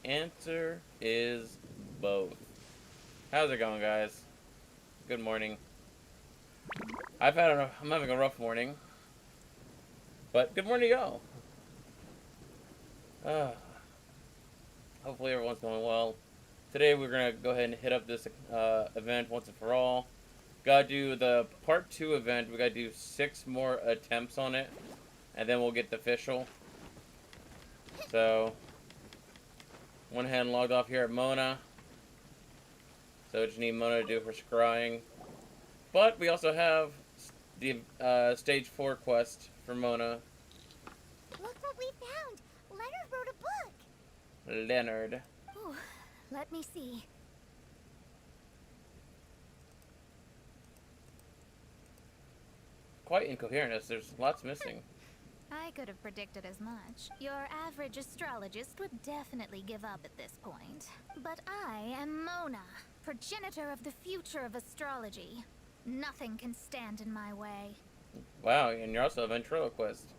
answer is both. How's it going, guys? Good morning. I'm having a rough morning, but good morning to y'all. Uh, hopefully everyone's going well. Today we're gonna go ahead and hit up this event once and for all. Gotta do the part 2 event. We gotta do 6 more attempts on it, and then we'll get the official. So, one hand logged off here at Mona. So just need Mona to do for scrying. But we also have the stage 4 quest for Mona. Look what we found! Leonard wrote a book! Leonard. Ooh, let me see. Quite incoherent as there's lots missing. I could have predicted as much. Your average astrologist would definitely give up at this point. But I am Mona, progenitor of the future of astrology. Nothing can stand in my way. Wow, and you're also a ventriloquist.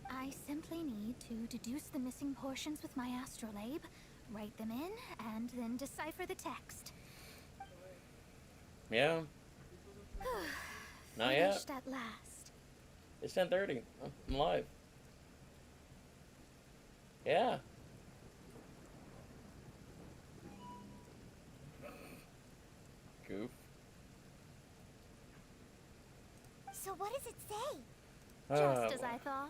I simply need to deduce the missing portions with my astrolabe, write them in, and then decipher the text. Yeah. Not yet. Finished at last. It's 10:30. I'm live. Yeah. Goof. So what does it say? Oh, Just as I thought.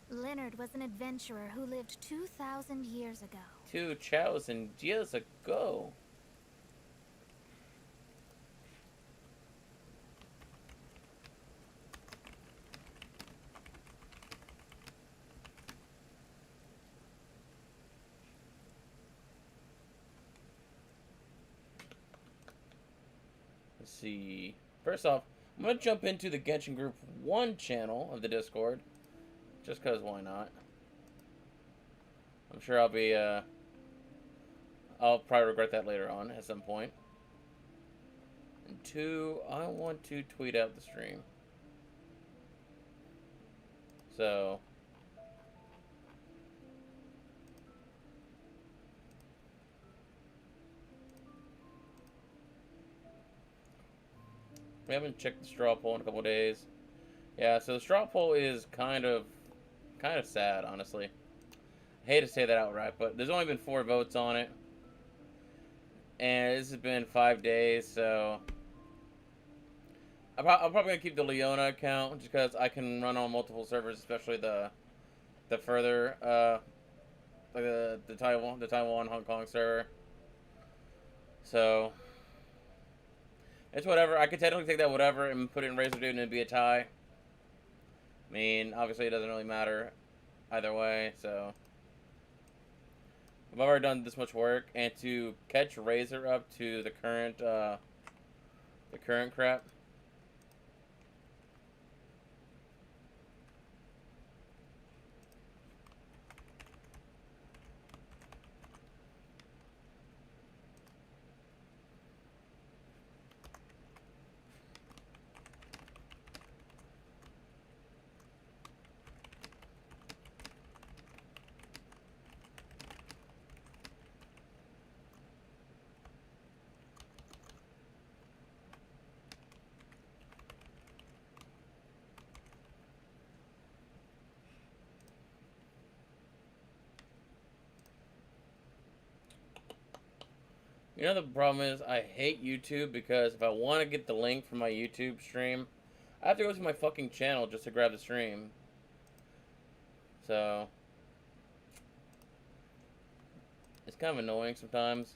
Leonard was an adventurer who lived 2,000 years ago. 2,000 years ago. Let's see. First off, I'm going to jump into the Genshin Group 1 channel of the Discord. Just because, why not? I'm sure I'll probably regret that later on at some point. And 2, I want to tweet out the stream. So, we haven't checked the straw poll in a couple days. Yeah, so the straw poll is kind of sad, honestly. I hate to say that outright, but there's only been 4 votes on it. And this has been 5 days, so I'm probably going to keep the Leona account just because I can run on multiple servers, especially the further, like the Taiwan, Hong Kong server. So, it's whatever. I could technically take that whatever and put it in Razor Dude and it'd be a tie. I mean, obviously it doesn't really matter either way, so I've already done this much work, and to catch Razor up to the current crap. You know the problem is I hate YouTube because if I want to get the link from my YouTube stream, I have to go to my fucking channel just to grab the stream. So it's kind of annoying sometimes.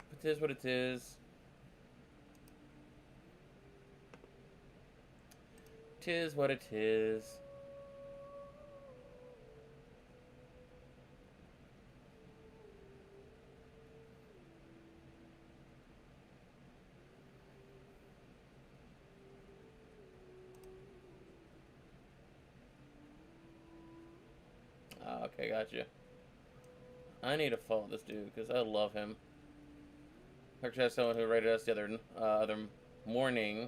But it is what it is. Tis what it is. Okay, gotcha. I need to follow this dude because I love him. Actually, that's someone who rated us the other morning,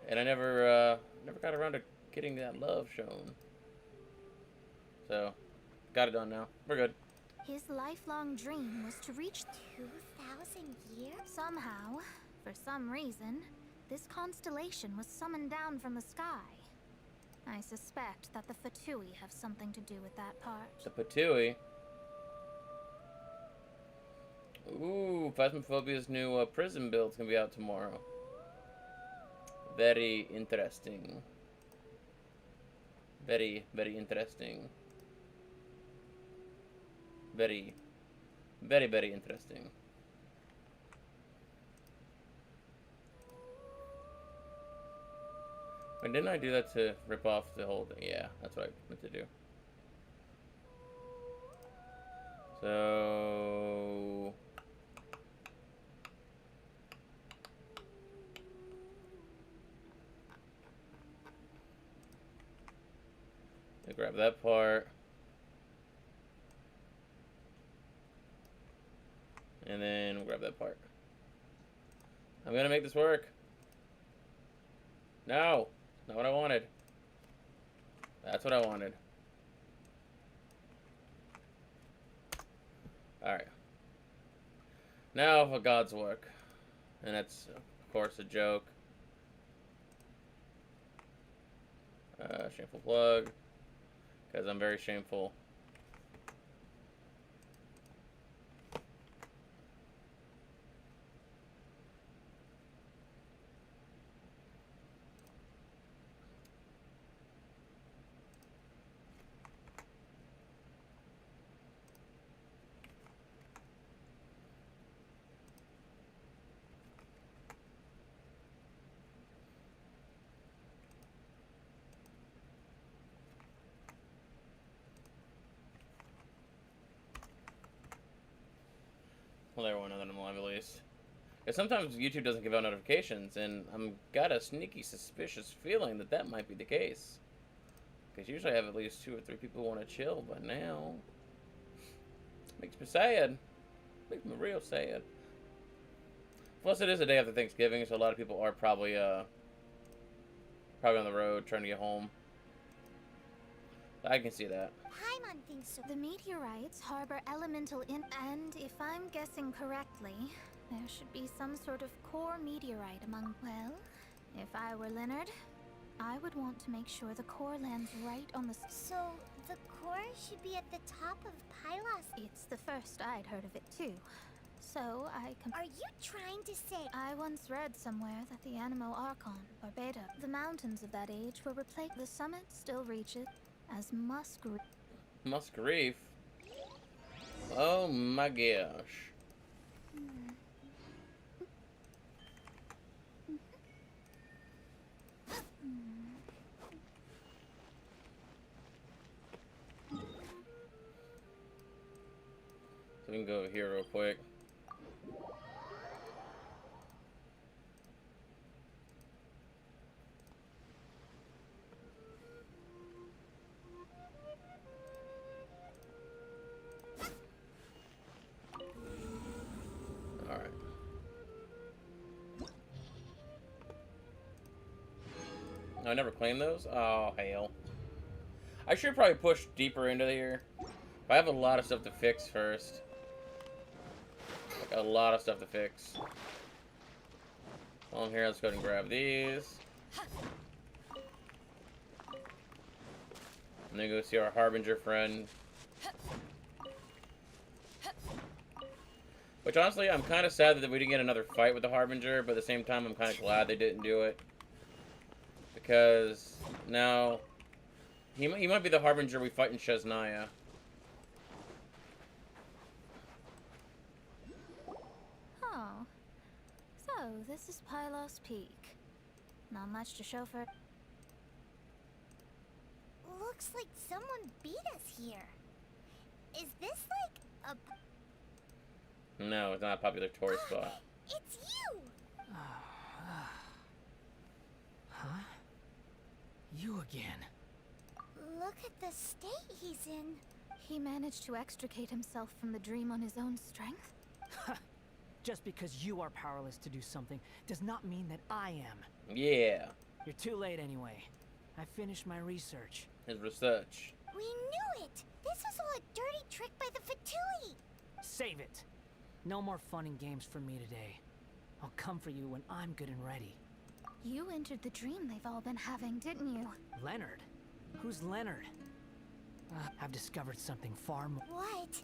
and I never got around to getting that love shown. So, got it done now. We're good. His lifelong dream was to reach 2,000 years? somehow, for some reason, this constellation was summoned down from the sky. I suspect that the Fatui have something to do with that part. The Patui. Ooh, Phasmophobia's new prison build's gonna be out tomorrow. Very interesting. Very, very interesting. Very, very, very interesting. Wait, didn't I do that to rip off the whole thing? Yeah, that's what I meant to do. So... I grab that part. And then we'll grab that part. I'm gonna make this work. No! Not what I wanted. That's what I wanted. Alright. Now for God's work. And that's, of course, a joke. Shameful plug. Because I'm very shameful. Well, everyone knows that I'm live at least. Because sometimes YouTube doesn't give out notifications, and I'm got a sneaky suspicious feeling that that might be the case. Because usually I have at least 2 or 3 people who want to chill, but now... makes me sad. Makes me real sad. Plus, it is the day after Thanksgiving, so a lot of people are probably on the road trying to get home. I can see that. Paimon thinks so. The meteorites harbor elemental and if I'm guessing correctly, there should be some sort of core meteorite among... Well, if I were Leonard, I would want to make sure the core lands right on the... So, the core should be at the top of Pylos. It's the first I'd heard of it too. So Are you trying to say... I once read somewhere that the Animo Archon, or Beta, the mountains of that age were replaced. The summit still reaches as Musgrave? Oh my gosh. So we can go over here real quick. Alright. I never claimed those? Oh, hell. I should probably push deeper into here. But I have a lot of stuff to fix first. Like, a lot of stuff to fix. While I'm here, let's go ahead and grab these. And then go see our Harbinger friend. Which, honestly, I'm kind of sad that we didn't get another fight with the Harbinger, but at the same time, I'm kind of glad they didn't do it. Because now, he might be the Harbinger we fight in Shesnaya. Oh. So, this is Pylos Peak. Not much to show for it. Looks like someone beat us here. Is this like a... No, it's not a popular tourist spot. It's you! Huh? You again. Look at the state he's in. He managed to extricate himself from the dream on his own strength? Just because you are powerless to do something does not mean that I am. Yeah. You're too late anyway. I finished my research. His research. We knew it! This was all a dirty trick by the Fatui! Save it. No more fun and games for me today. I'll come for you when I'm good and ready. You entered the dream they've all been having, didn't you? Leonard? Who's Leonard? I've discovered something far more. What?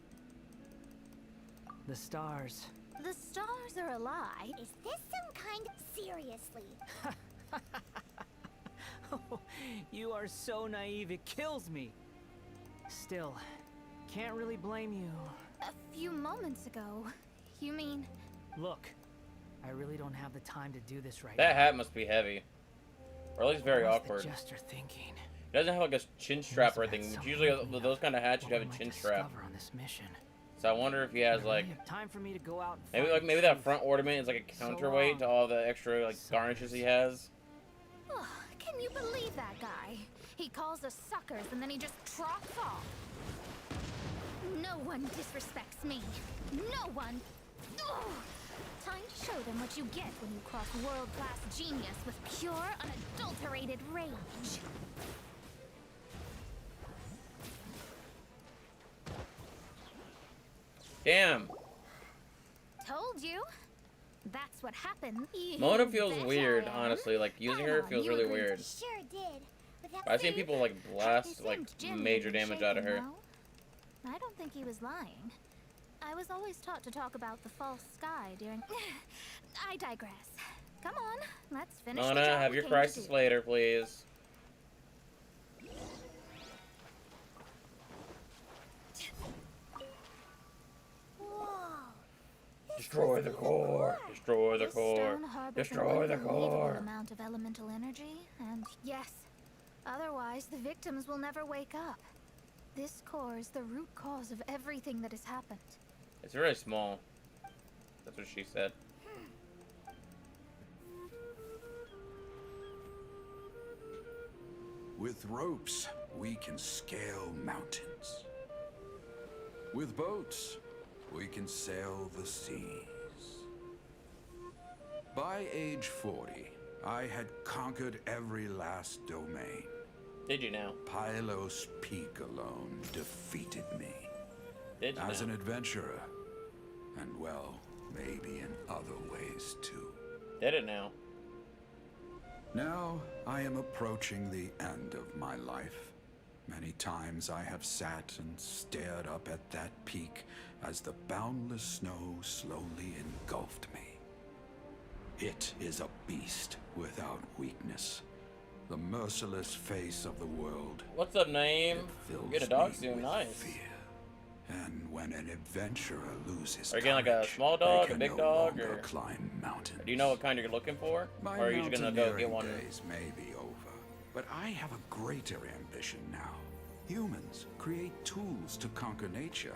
The stars. The stars are a lie. Is this some kind of... Seriously? You are so naive, it kills me. Still, can't really blame you. A few moments ago, you mean... Look, I really don't have the time to do this right That now. hat must be heavy. Or at least very What's awkward. the Jester thinking? It doesn't have like a chin strap or anything. It's usually with those kind of hats, you'd have a chin strap. On this mission? So I wonder if he has like Time for me to go out and maybe that front ornament is like a counterweight to all the extra like garnishes he has. Oh, can you believe that guy? He calls us suckers and then he just trots off. No one disrespects me. No one. Ugh. Time to show them what you get when you cross world-class genius with pure, unadulterated rage. Damn. Told you. That's what happened. Mona feels Bet weird, I am. honestly. Like using Come her on, feels you really agree. weird. Sure did. But that I've seen people like blast He like seemed genuinely major damage out of her. shaken, though. I don't think he was lying. I was always taught to talk about the false sky during... I digress. Come on, let's finish the Mona, job have we your came to crisis do. later, please. Whoa. Destroy the core. Destroy the This core. stone harbors Destroy an the unbelievable core. amount of elemental energy, and yes, otherwise the victims will never wake up. This core is the root cause of everything that has happened. It's very small. That's what she said. With ropes, we can scale mountains. With boats, we can sail the seas. By age 40, I had conquered every last domain. Did you now? Pylos Peak alone defeated me. Did you As now? an adventurer, and well, maybe in other ways too. Did it now? Now I am approaching the end of my life. Many times I have sat and stared up at that peak as the boundless snow slowly engulfed me. It is a beast without weakness. The merciless face of the world. What's up, name? It fills Get a dog me soon. with Nice. fear. And when an adventurer loses Are you getting like a courage, small they dog, a can big no dog, longer or climb mountains. do you know what kind you're looking for? My Or are you just gonna go get mountaineering one? days may be over, but I have a greater ambition now. Humans create tools to conquer nature,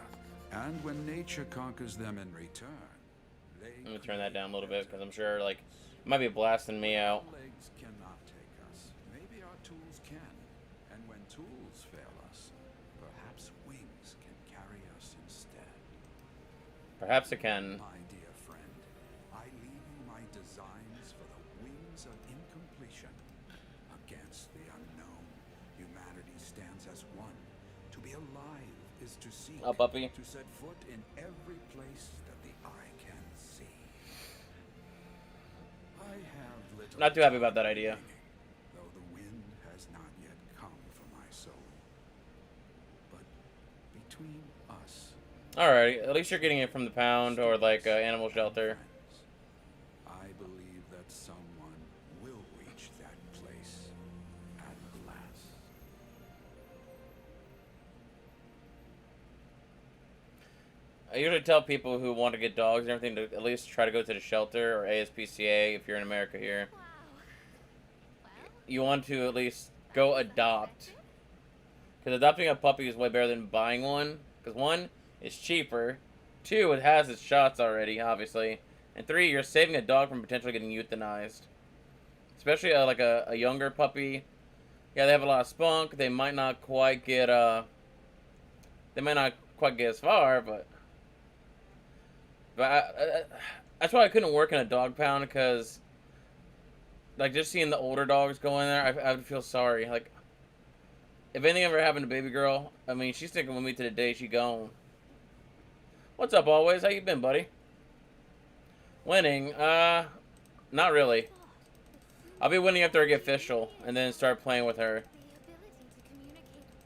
and when nature conquers them in return, they I'm gonna turn that down a little bit because I'm sure like it might be blasting me out. legs cannot take us. Maybe our tools can. And when tools fail us, perhaps wings can carry us instead. Perhaps it can. My dear friend, I leave you my designs for the wings of incompletion. Against the unknown, humanity stands as one. To be alive is to seek. Oh, puppy. To set foot in every place that the eye can see. I have little Not too happy about that time idea. remaining, though the wind has not yet come for my soul. But between us, Alright, at least you're getting it from the pound or like animal shelter. friends, I believe that someone will reach that place at last. I usually tell people who want to get dogs and everything to at least try to go to the shelter or ASPCA if you're in America here. Wow. Well, You want to at least go adopt. Because adopting a puppy is way better than buying one. Because one, it's cheaper. Two, it has its shots already, obviously. And three, you're saving a dog from potentially getting euthanized. Especially like a younger puppy. Yeah, they have a lot of spunk. They might not quite get they might not quite get as far, but that's why I couldn't work in a dog pound, because like just seeing the older dogs go in there, I would feel sorry. Like if anything ever happened to baby girl, I mean, she's sticking with me to the day she gone. What's up, always? How you been, buddy? Winning? Not really. I'll be winning after I get official, and then start playing with her.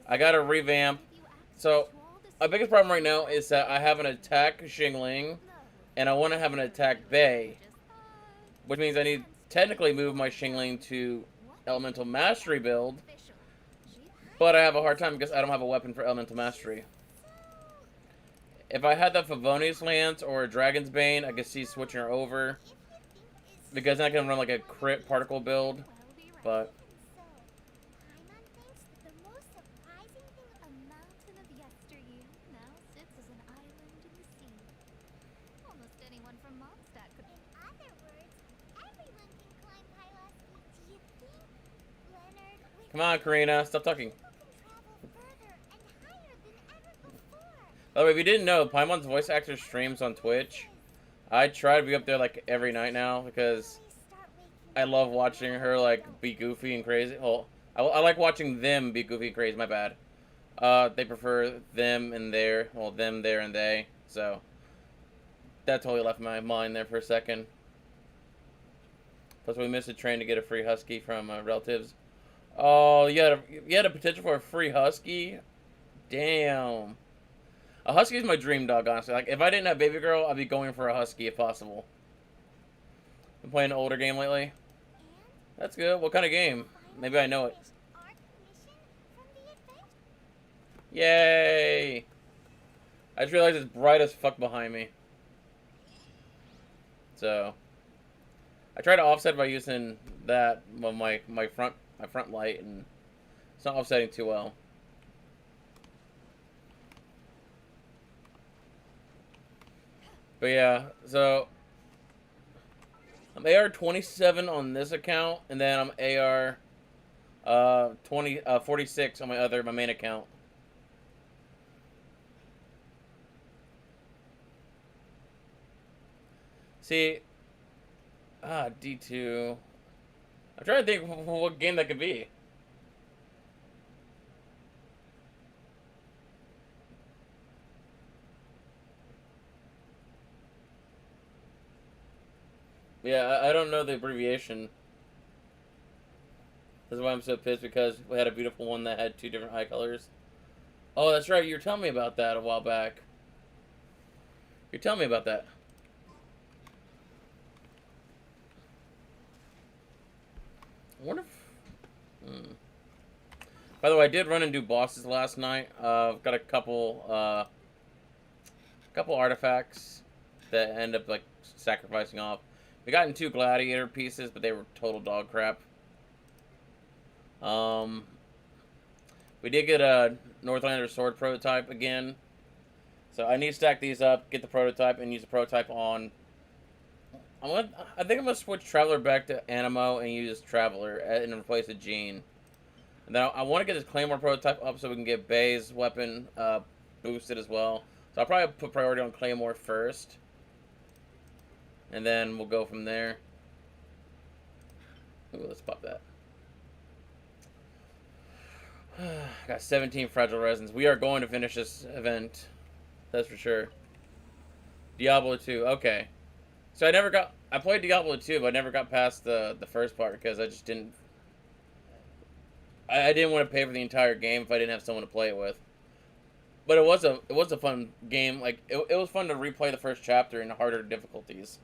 I gotta revamp. So, my biggest problem right now is that I have an attack Xingling, and I want to have an attack Bei, which means I need to technically move my Xingling to Elemental Mastery build, but I have a hard time because I don't have a weapon for Elemental Mastery. If I had the Favonius Lance or a Dragon's Bane, I could see switching her over, because then I can run like a crit particle build, but... Come on, Karina, stop talking. By the way, if you didn't know, Paimon's voice actor streams on Twitch. I try to be up there like every night now because I love watching her like be goofy and crazy. Well, I like watching them be goofy and crazy. My bad. They prefer them and their, well, them, there, and they. So that totally left my mind there for a second. Plus, we missed a train to get a free husky from relatives. Oh, you had a potential for a free husky? Damn. A husky is my dream dog, honestly. Like, if I didn't have baby girl, I'd be going for a husky if possible. Been playing an older game lately. That's good. What kind of game? Maybe I know it. Yay! I just realized it's bright as fuck behind me. So I try to offset by using that, well, my front light, and it's not offsetting too well. But yeah, so I'm AR 27 on this account, and then I'm AR 46 on my main account. See, D2. I'm trying to think what game that could be. Yeah, I don't know the abbreviation. That's why I'm so pissed, because we had a beautiful one that had 2 different eye colors. Oh, that's right. You were telling me about that a while back. You're telling me about that. I wonder if... By the way, I did run and do bosses last night. I've got a couple artifacts that end up like sacrificing off. We got in 2 gladiator pieces, but they were total dog crap. We did get a Northlander sword prototype again, so I need to stack these up, get the prototype, and use the prototype on. I think I'm gonna switch Traveler back to Animo and use Traveler and replace the Gene. And then I want to get this Claymore prototype up so we can get Bei's weapon boosted as well. So I'll probably put priority on Claymore first, and then we'll go from there. Ooh, let's pop that. Got 17 fragile resins. We are going to finish this event. That's for sure. Diablo 2. Okay. So I played Diablo 2, but I never got past the first part because I just didn't... I didn't want to pay for the entire game if I didn't have someone to play it with. But it was a fun game. Like, it was fun to replay the first chapter in harder difficulties.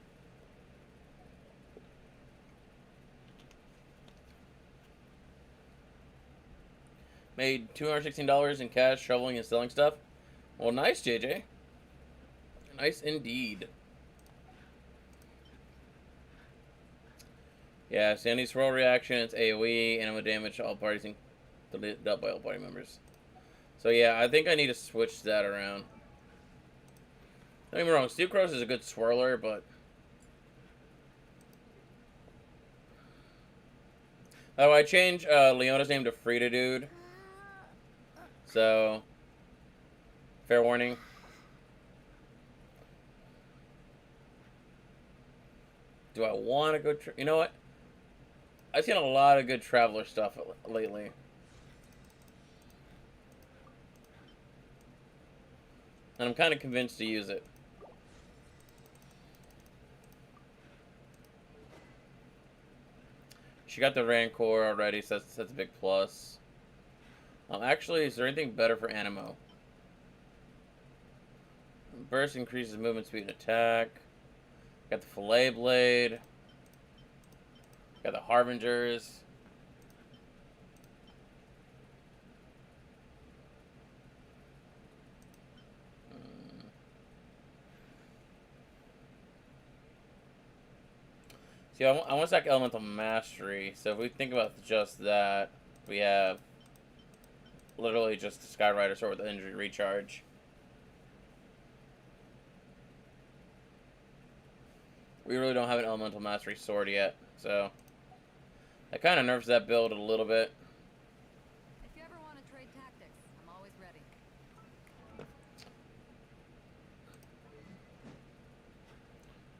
Made $216 in cash shoveling and selling stuff. Well, nice, JJ. Nice indeed. Yeah, Sandy swirl reaction, it's AoE, and I'm gonna damage all parties and delete by all party members. So yeah, I think I need to switch that around. Don't get me wrong, Steel Cross is a good swirler, but... Oh, I changed Leona's name to Frida Dude. So, fair warning. Do I want to go... You know what? I've seen a lot of good Traveler stuff lately. And I'm kind of convinced to use it. She got the Rancor already, so that's a big plus. Actually, is there anything better for Animo? Burst increases movement speed and attack. Got the Fillet Blade. Got the Harbingers. See, I want to stack Elemental Mastery. So if we think about just that, we have literally just the Skyrider sword with injury recharge. We really don't have an Elemental Mastery sword yet, so that kind of nerfs that build a little bit. If you ever want to trade tactics, I'm always ready.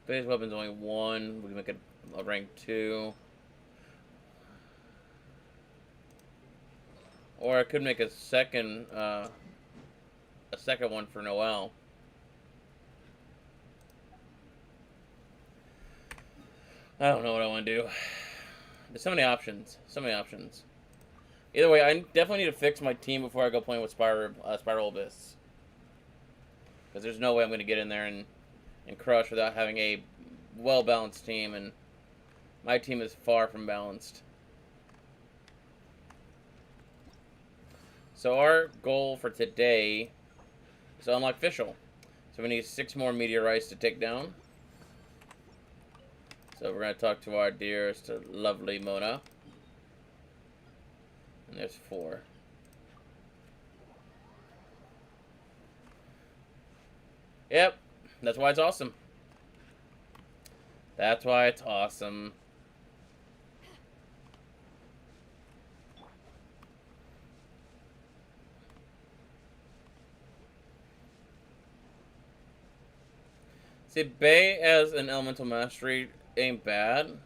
Base weapon's only 1. We can make it a rank 2. Or I could make a second one for Noelle. I don't know what I want to do. There's so many options. So many options. Either way, I definitely need to fix my team before I go playing with Spiral Abyss. Because there's no way I'm going to get in there and crush without having a well-balanced team. And my team is far from balanced. So our goal for today is to unlock Fischl. So we need 6 more meteorites to take down. So we're going to talk to our dearest, lovely Mona. And there's 4. Yep, that's why it's awesome. That's why it's awesome. See, Bay as an Elemental Mastery ain't bad.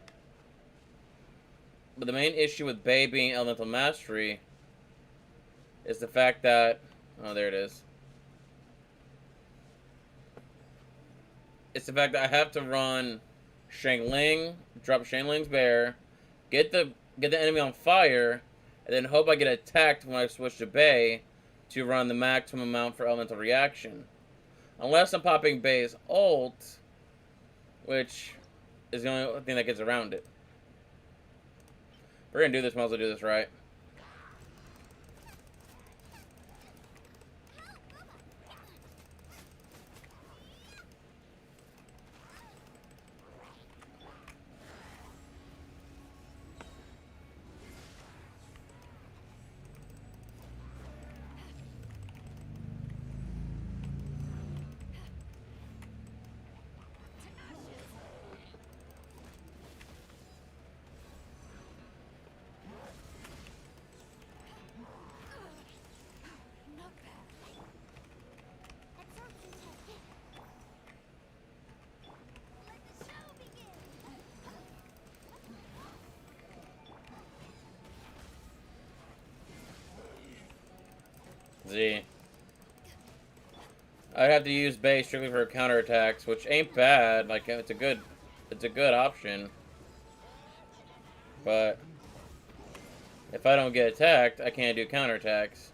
But the main issue with Bay being Elemental Mastery is the fact that... Oh, there it is. It's the fact that I have to run Shangling, drop Shangling's Bear, get the enemy on fire, and then hope I get attacked when I switch to Bay to run the maximum amount for Elemental Reaction. Unless I'm popping Bay's ult, which is the only thing that gets around it. If we're gonna do this, might as well do this right. Z. I'd have to use Bay strictly for counterattacks, which ain't bad. Like it's a good option. But if I don't get attacked, I can't do counterattacks.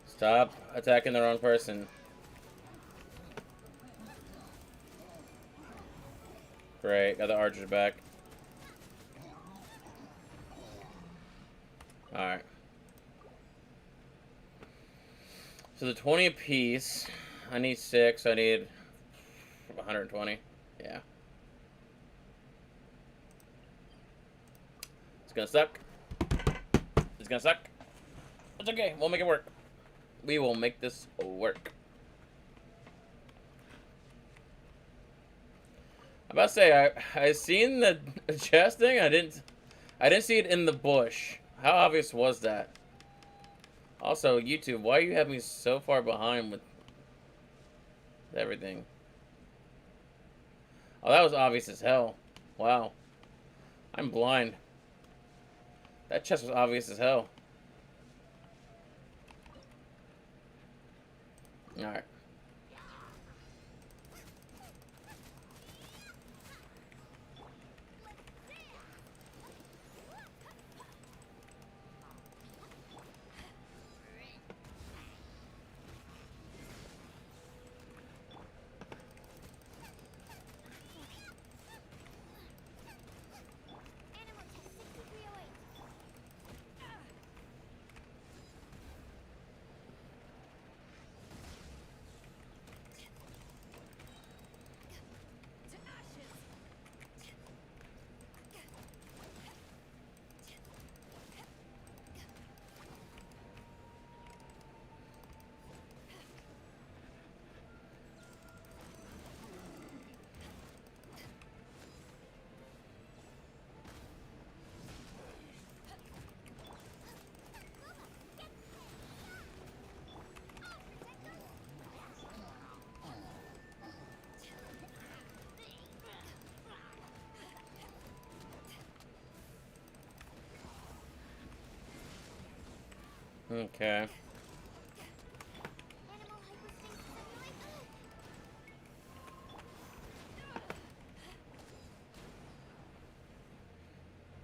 Stop attacking the wrong person. Great, got the archers back. Alright. So the 20 apiece. I need 6. I need 120. Yeah. It's gonna suck. It's gonna suck. It's okay. We'll make it work. We will make this work. I'm about to say I seen the chest thing. I didn't see it in the bush. How obvious was that? Also, YouTube, why you have me so far behind with everything? Oh, that was obvious as hell. Wow. I'm blind. That chest was obvious as hell. Alright. Animal test 6308. Okay. Animal hypostasis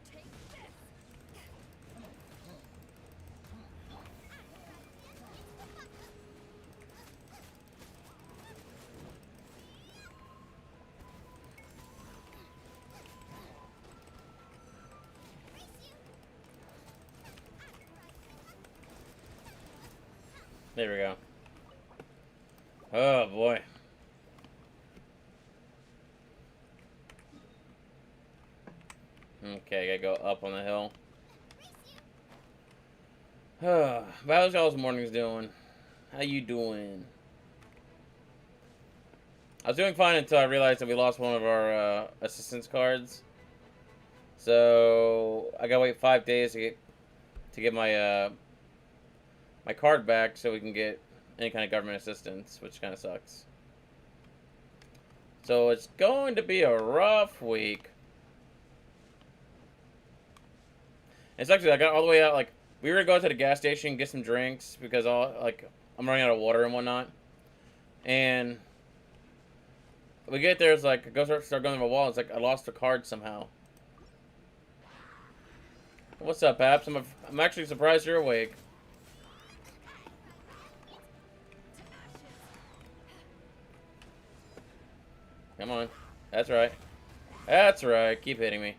simulate. There we go. Oh boy. Okay, gotta go up on the hill. How's y'all's mornings doing? How you doing? I was doing fine until I realized that we lost one of our assistance cards. So I gotta wait 5 days to get my my card back so we can get any kind of government assistance, which kind of sucks. So it's going to be a rough week. It's actually, I got all the way out, like, we were gonna go to the gas station and get some drinks because I'm running out of water and whatnot. And we get there, it's like, start going to my wall, it's like, I lost the card somehow. What's up, Paps? I'm actually surprised you're awake. Come on. That's right. That's right. Keep hitting me.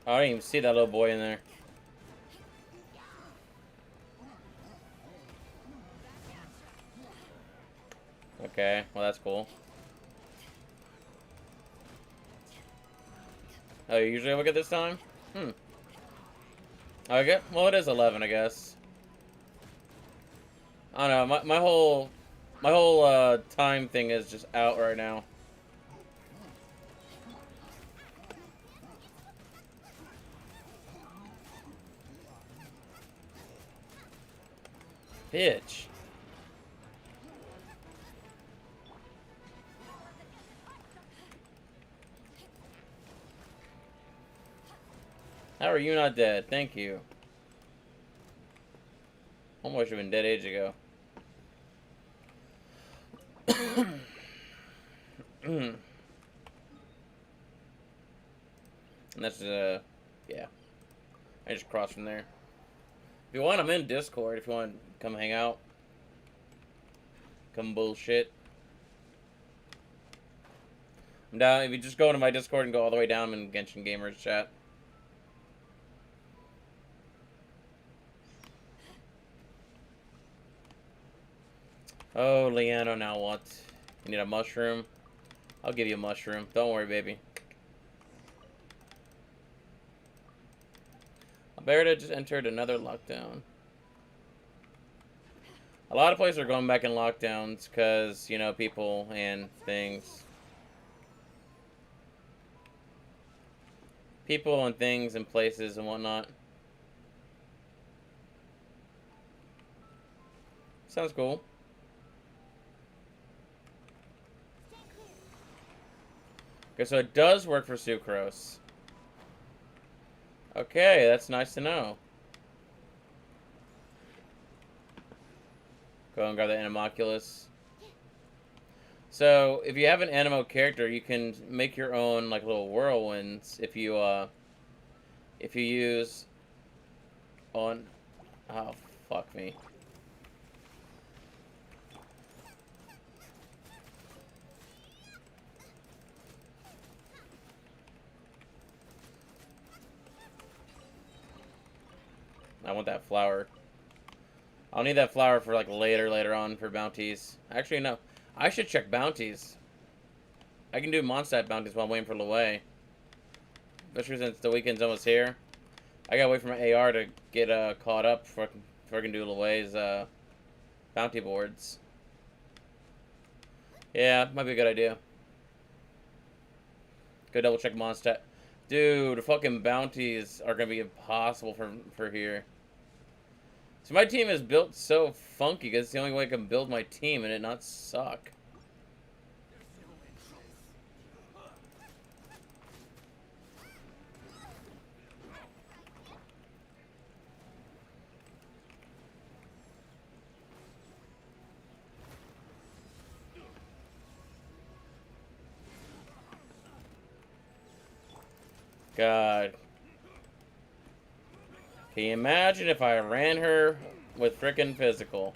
Oh, I didn't even see that little boy in there. Okay, well that's cool. Oh, you usually look at this time? Okay, well it is 11, I guess. I don't know, my whole time thing is just out right now. Bitch. How are you not dead? Thank you. Almost should have been dead age ago. And that's, yeah. I just crossed from there. If you want, I'm in Discord. If you want to come hang out. Come bullshit. I'm down. If you just go into my Discord and go all the way down, I'm in Genshin Gamers chat. Oh, Leano, now what? You need a mushroom? I'll give you a mushroom. Don't worry, baby. Alberta just entered another lockdown. A lot of places are going back in lockdowns because, you know, people and things. People and things and places and whatnot. Sounds cool. Okay, so it does work for sucrose. Okay, that's nice to know. Go and grab the Animoculus. So, if you have an Animo character, you can make your own, like, little whirlwinds if you use on... Oh, fuck me. I want that flower. I'll need that flower for like later on for bounties. Actually, no. I should check bounties. I can do Mondstadt bounties while I'm waiting for Luay. Especially since the weekend's almost here. I gotta wait for my AR to get caught up before I can do Luay's bounty boards. Yeah, might be a good idea. Go double check Mondstadt. Dude, the fucking bounties are gonna be impossible for here. So my team is built so funky because it's the only way I can build my team and it not suck. God. Can you imagine if I ran her with frickin' physical?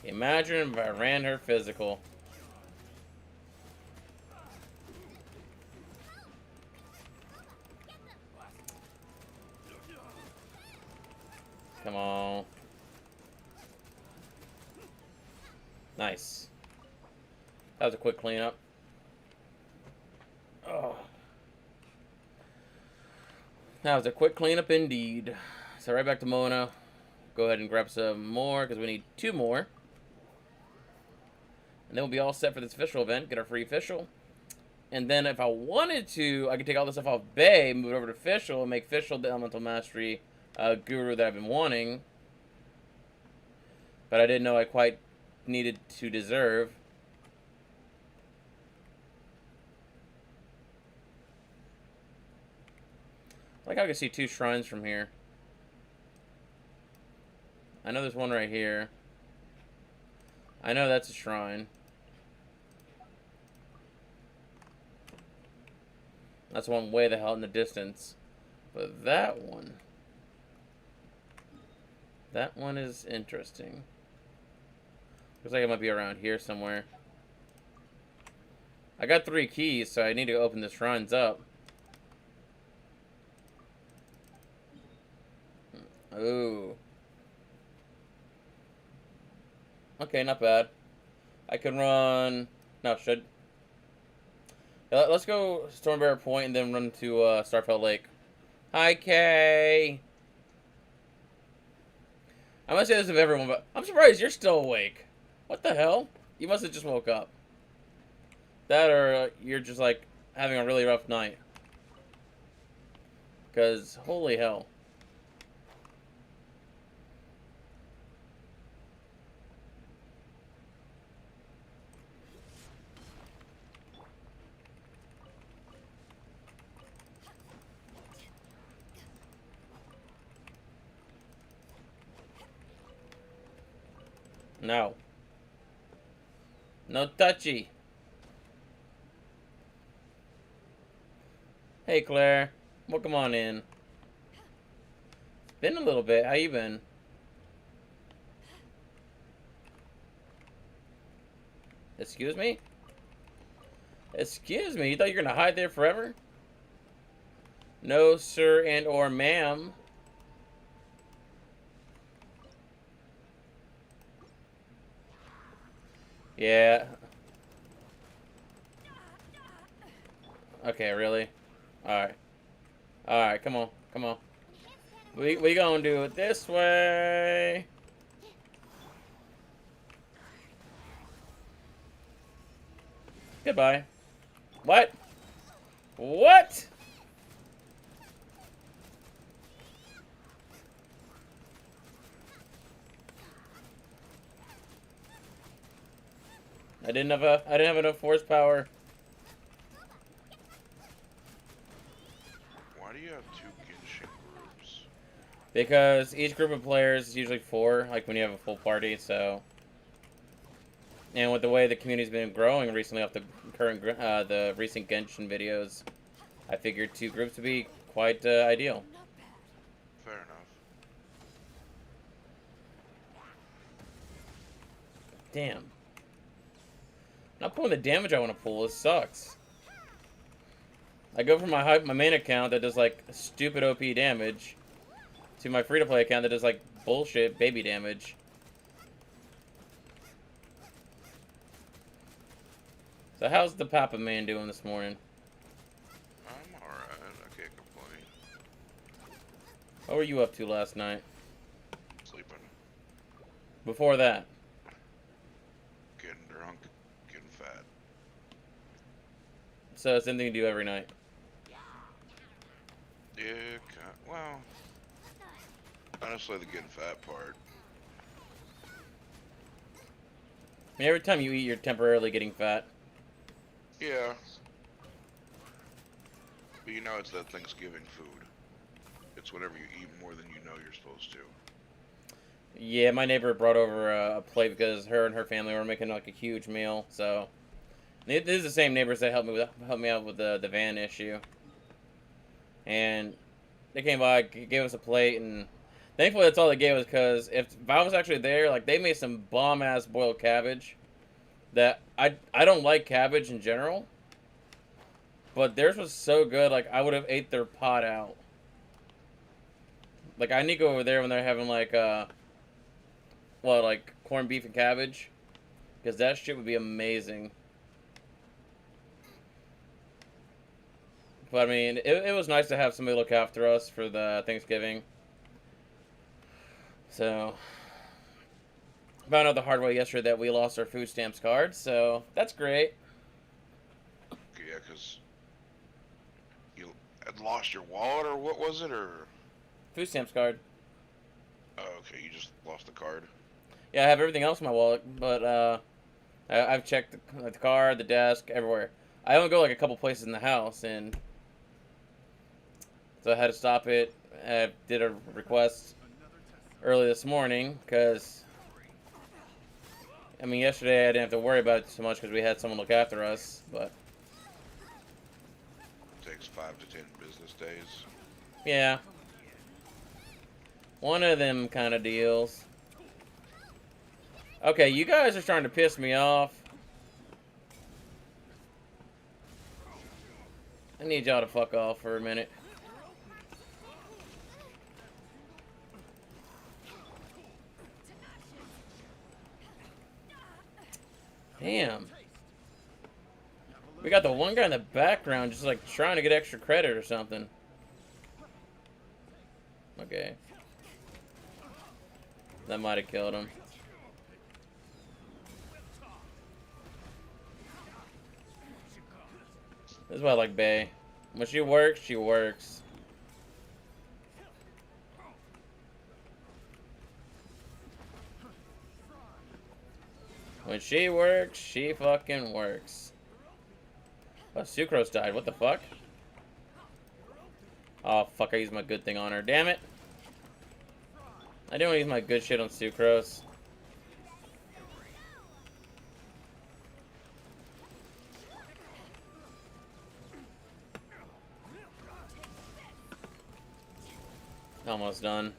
Can you imagine if I ran her physical? Come on. Nice. That was a quick cleanup. Oh. That was a quick cleanup indeed. So right back to Mona. Go ahead and grab some more because we need 2 more. And then we'll be all set for this official event. Get our free official. And then if I wanted to, I could take all this stuff off Bay, move it over to official, and make official the Elemental Mastery guru that I've been wanting. But I didn't know I quite needed to deserve. I like how I can see 2 shrines from here. I know there's one right here. I know that's a shrine. That's one way the hell in the distance. But that one is interesting. Looks like it might be around here somewhere. I got 3 keys, so I need to open the shrines up. Ooh. Okay, not bad. I can run... No, should... Let's go Stormbearer Point and then run to Starfell Lake. Hi, Kay! I must say this of everyone, but I'm surprised you're still awake. What the hell? You must have just woke up. That or you're just, like, having a really rough night. Because, holy hell. No. No touchy. Hey, Claire. Welcome on in. Been a little bit. How you been? Excuse me? Excuse me? You thought you were gonna hide there forever? No, sir and or ma'am. Yeah. Okay, really? Alright. Alright, come on. Come on. We gonna do it this way. Goodbye. What? What? I didn't have enough force power. Why do you have two Genshin groups? Because each group of players is usually 4, like when you have a full party, so. And with the way the community's been growing recently off the the recent Genshin videos, I figured 2 groups would be quite ideal. Fair enough. Damn. Not pulling the damage I want to pull. This sucks. I go from my main account that does like stupid OP damage to my free-to-play account that does like bullshit baby damage. So how's the Papa Man doing this morning? I'm alright. I can't complain. What were you up to last night? Sleeping. Before that? Getting drunk. Getting fat. So same thing you do every night. Yeah, well, honestly, the getting fat part. I mean, every time you eat, you're temporarily getting fat. Yeah. But you know it's that Thanksgiving food. It's whatever you eat more than you know you're supposed to. Yeah, my neighbor brought over a plate because her and her family were making like a huge meal. So this is the same neighbors that helped me out with the van issue. And they came by, gave us a plate, and thankfully that's all they gave us because if I was actually there, like they made some bomb ass boiled cabbage. That I don't like cabbage in general, but theirs was so good. Like I would have ate their pot out. Like I need to go over there when they're having like like corned beef and cabbage, because that shit would be amazing. But I mean, it was nice to have somebody look after us for the Thanksgiving. So found out the hard way yesterday that we lost our food stamps card, so that's great. Yeah, because you had lost your wallet, or what was it, or? Food stamps card. Oh, okay, you just lost the card. Yeah, I have everything else in my wallet, but I've checked the car, the desk, everywhere. I only go like a couple places in the house, and so I had to stop it. I did a request early this morning because, I mean, yesterday I didn't have to worry about it so much because we had someone look after us, but It takes 5 to 10 business days. yeah. One of them kind of deals. Okay, you guys are starting to piss me off. I need y'all to fuck off for a minute. Damn. We got the one guy in the background just like trying to get extra credit or something. Okay. That might have killed him. This is why I like Bae. When she works, she works. When she works, she fucking works. Oh, Sucrose died. What the fuck? Oh, fuck. I used my good thing on her. Damn it. I didn't want to use my good shit on Sucrose. Almost done.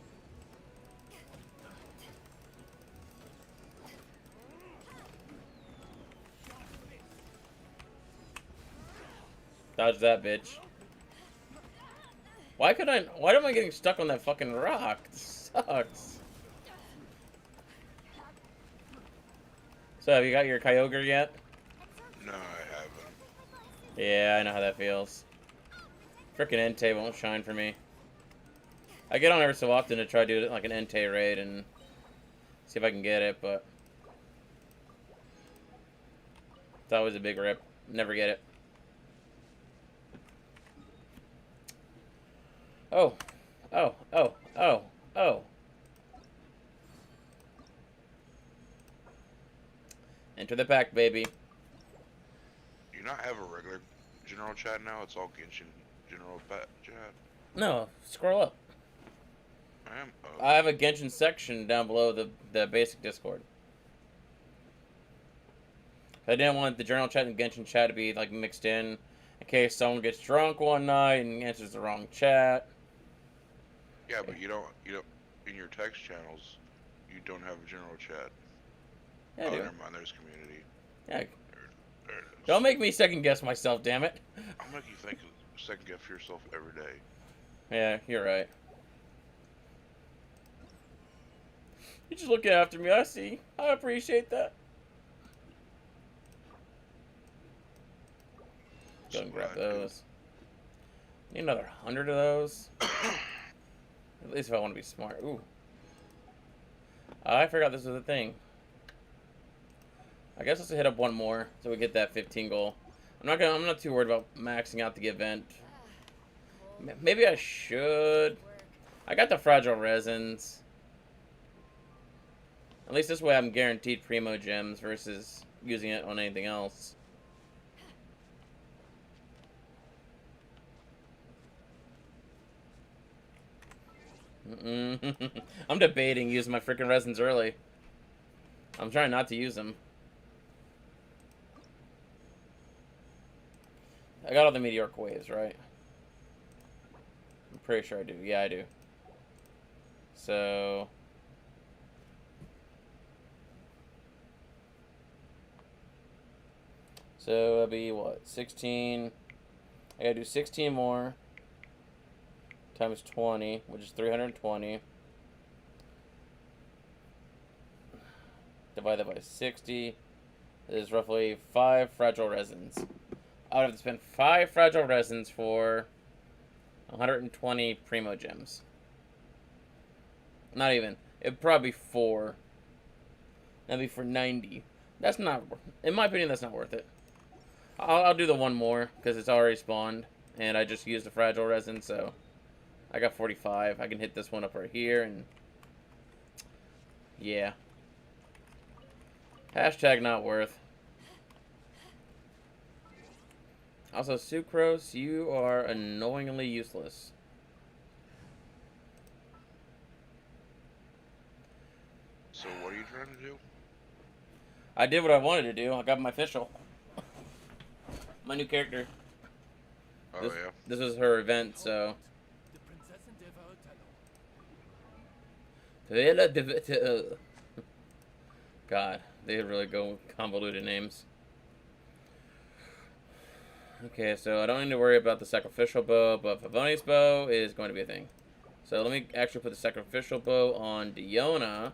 Dodge that bitch. Why am I getting stuck on that fucking rock? This sucks. So, have you got your Kyogre yet? No, I haven't. Yeah, I know how that feels. Frickin' Entei won't shine for me. I get on every so often to try to do like an Entei raid and see if I can get it, but it's always a big rip. Never get it. Oh. Oh. Oh. Oh. Oh. Enter the pack, baby. Do you not have a regular general chat now? It's all Genshin general chat. No, scroll up. I am. Oh. I have a Genshin section down below the basic Discord. I didn't want the general chat and Genshin chat to be like mixed in case someone gets drunk one night and answers the wrong chat. Yeah, but you don't. In your text channels, you don't have a general chat. Yeah, I Oh, do. never mind. There's community. Yeah. There it is. Don't make me second guess myself, damn it. I'll make you think second guess yourself every day. Yeah, you're right. You're just looking after me, I see. I appreciate that. Go and grab those. Need another 100 of those. At least if I want to be smart. Ooh. I forgot this was a thing. I guess let's hit up one more so we get that 15 goal. I'm not too worried about maxing out the event. Maybe I should. I got the fragile resins. At least this way I'm guaranteed primo gems versus using it on anything else. I'm debating using my freaking resins early. I'm trying not to use them. I got all the meteoric waves, right? I'm pretty sure I do. Yeah, I do. So... that'll be what? 16. I gotta do 16 more. Times 20, which is 320. Divide that by 60. That is roughly 5 fragile resins. I would have to spend 5 fragile resins for 120 primo gems. Not even. It'd probably be 4. That'd be for 90. That's not... In my opinion, that's not worth it. I'll do the one more, because it's already spawned. And I just used the fragile resin, so... I got 45. I can hit this one up right here, and... yeah. Hashtag not worth. Also, Sucrose, you are annoyingly useless. So what are you trying to do? I did what I wanted to do. I got my official. My new character. Oh, This, yeah. this was her event, so... God, they really go with convoluted names. Okay, so I don't need to worry about the sacrificial bow, but Favoni's bow is going to be a thing. So let me actually put the sacrificial bow on Diona,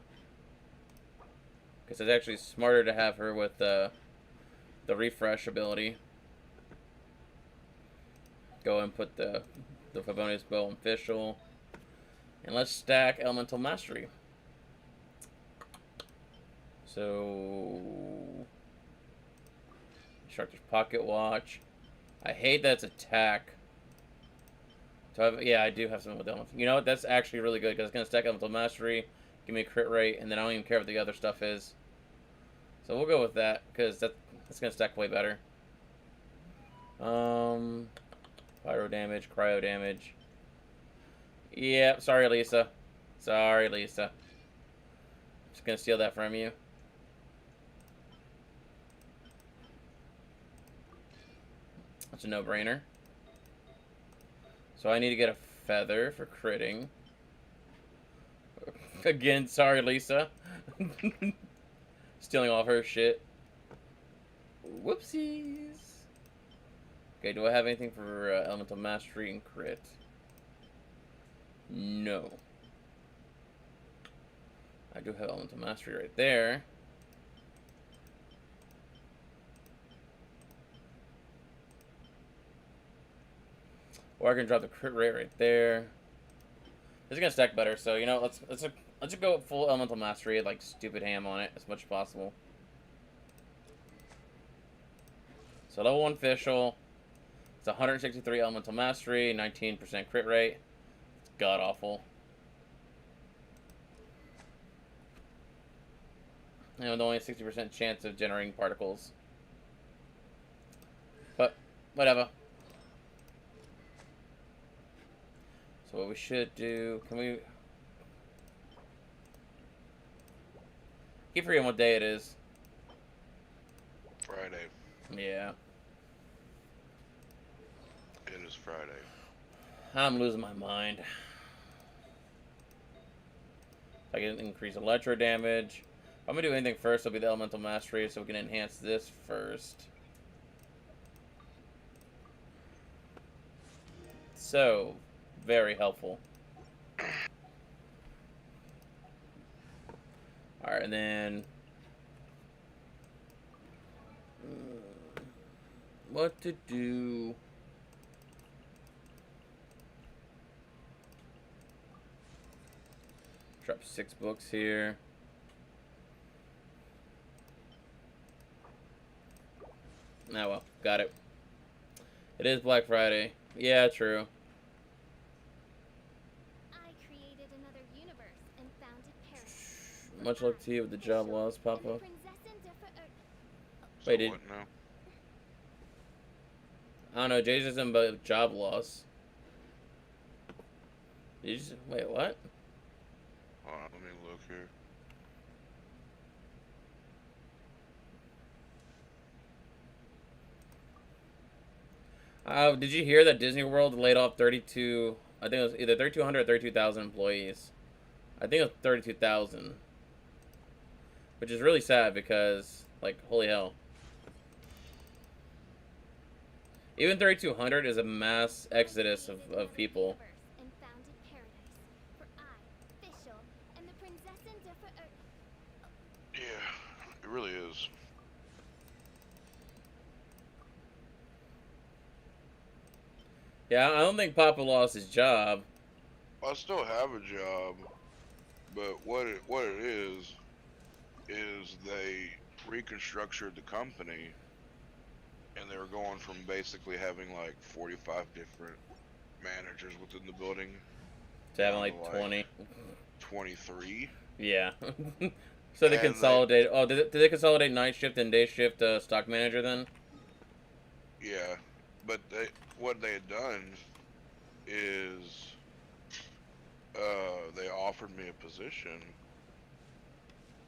because it's actually smarter to have her with the refresh ability. Go and put the Favoni's bow on official. And let's stack Elemental Mastery. So... Instructor's Pocket Watch. I hate that it's attack. So yeah, I do have something with Elemental. You know what? That's actually really good, because it's going to stack Elemental Mastery, give me a crit rate, and then I don't even care what the other stuff is. So we'll go with that, because that's going to stack way better. Pyro damage, cryo damage. Yeah, sorry, Lisa. Sorry, Lisa. Just gonna steal that from you. That's a no-brainer. So I need to get a feather for critting. Again, sorry, Lisa. Stealing all of her shit. Whoopsies. Okay, do I have anything for Elemental Mastery and crit? No. I do have Elemental Mastery right there. Or I can drop the crit rate right there. This is gonna stack better, so you know, let's just go full elemental mastery, like stupid ham on it as much as possible. So level 1 official. It's 163 elemental mastery, 19% crit rate. It's god awful. And with only a 60% chance of generating particles. But whatever. So what we should do, can we keep forgetting what day it is? Friday. Yeah. It is Friday. I'm losing my mind. I can increase electro damage. If I'm gonna do anything first, it'll be the elemental mastery, so we can enhance this first. So, very helpful. Alright, and then what to do? Drop 6 books here. Oh well, got it. It is Black Friday. Yeah, true. I created another universe and founded paradise. Much luck to you with the job loss, Papa. And the princess and So Wait, did what now? I don't know, Jay's just something about job loss. Did you just, wait, what? Hold on, let me look here. Did you hear that Disney World laid off 32, I think it was either 3,200 or 32,000 employees. I think it was 32,000. Which is really sad because, like, holy hell. Even 3,200 is a mass exodus of people. and founded paradise. For I, Fischl, and the princess and Yeah, it really is. Yeah, I don't think Papa lost his job. I still have a job, but what it is they reconstructed the company, and they were going from basically having like 45 different managers within the building To having down like to, 20. 23. Yeah. So they And consolidate. Oh, did they consolidate night shift and day shift stock manager then? Yeah, but what they had done is they offered me a position,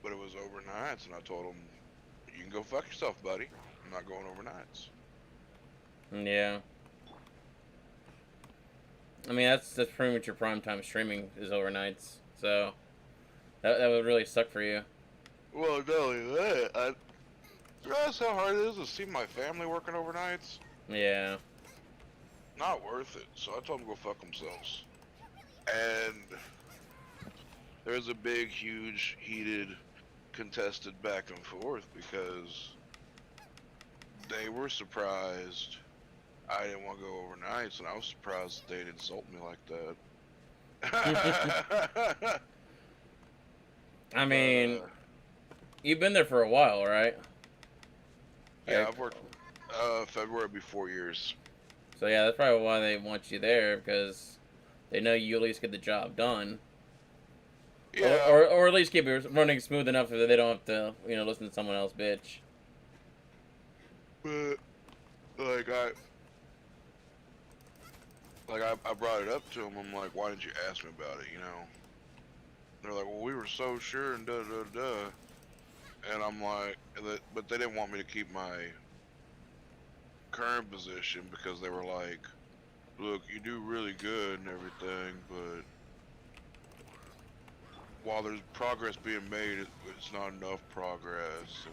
but it was overnights, and I told them, you can go fuck yourself, buddy. I'm not going overnights. Yeah. I mean, that's pretty much your prime time streaming is overnights. So that would really suck for you. Well, not only that, I realize how hard it is to see my family working overnights. Yeah. Not worth it. So I told them to go fuck themselves. And there was a big, huge, heated, contested back and forth because they were surprised I didn't want to go overnights, and I was surprised they'd insult me like that. I mean, But, you've been there for a while, right? yeah, Like- I've worked. February will be 4 years. So yeah, that's probably why they want you there, because they know you at least get the job done. Yeah. Or at least keep it running smooth enough that they don't have to, you know, listen to someone else bitch. But like I brought it up to them. I'm like, why didn't you ask me about it? You know? They're like, well, we were so sure and da da da. And I'm like, but they didn't want me to keep my current position because they were like, look, you do really good and everything, but while there's progress being made, it's not enough progress.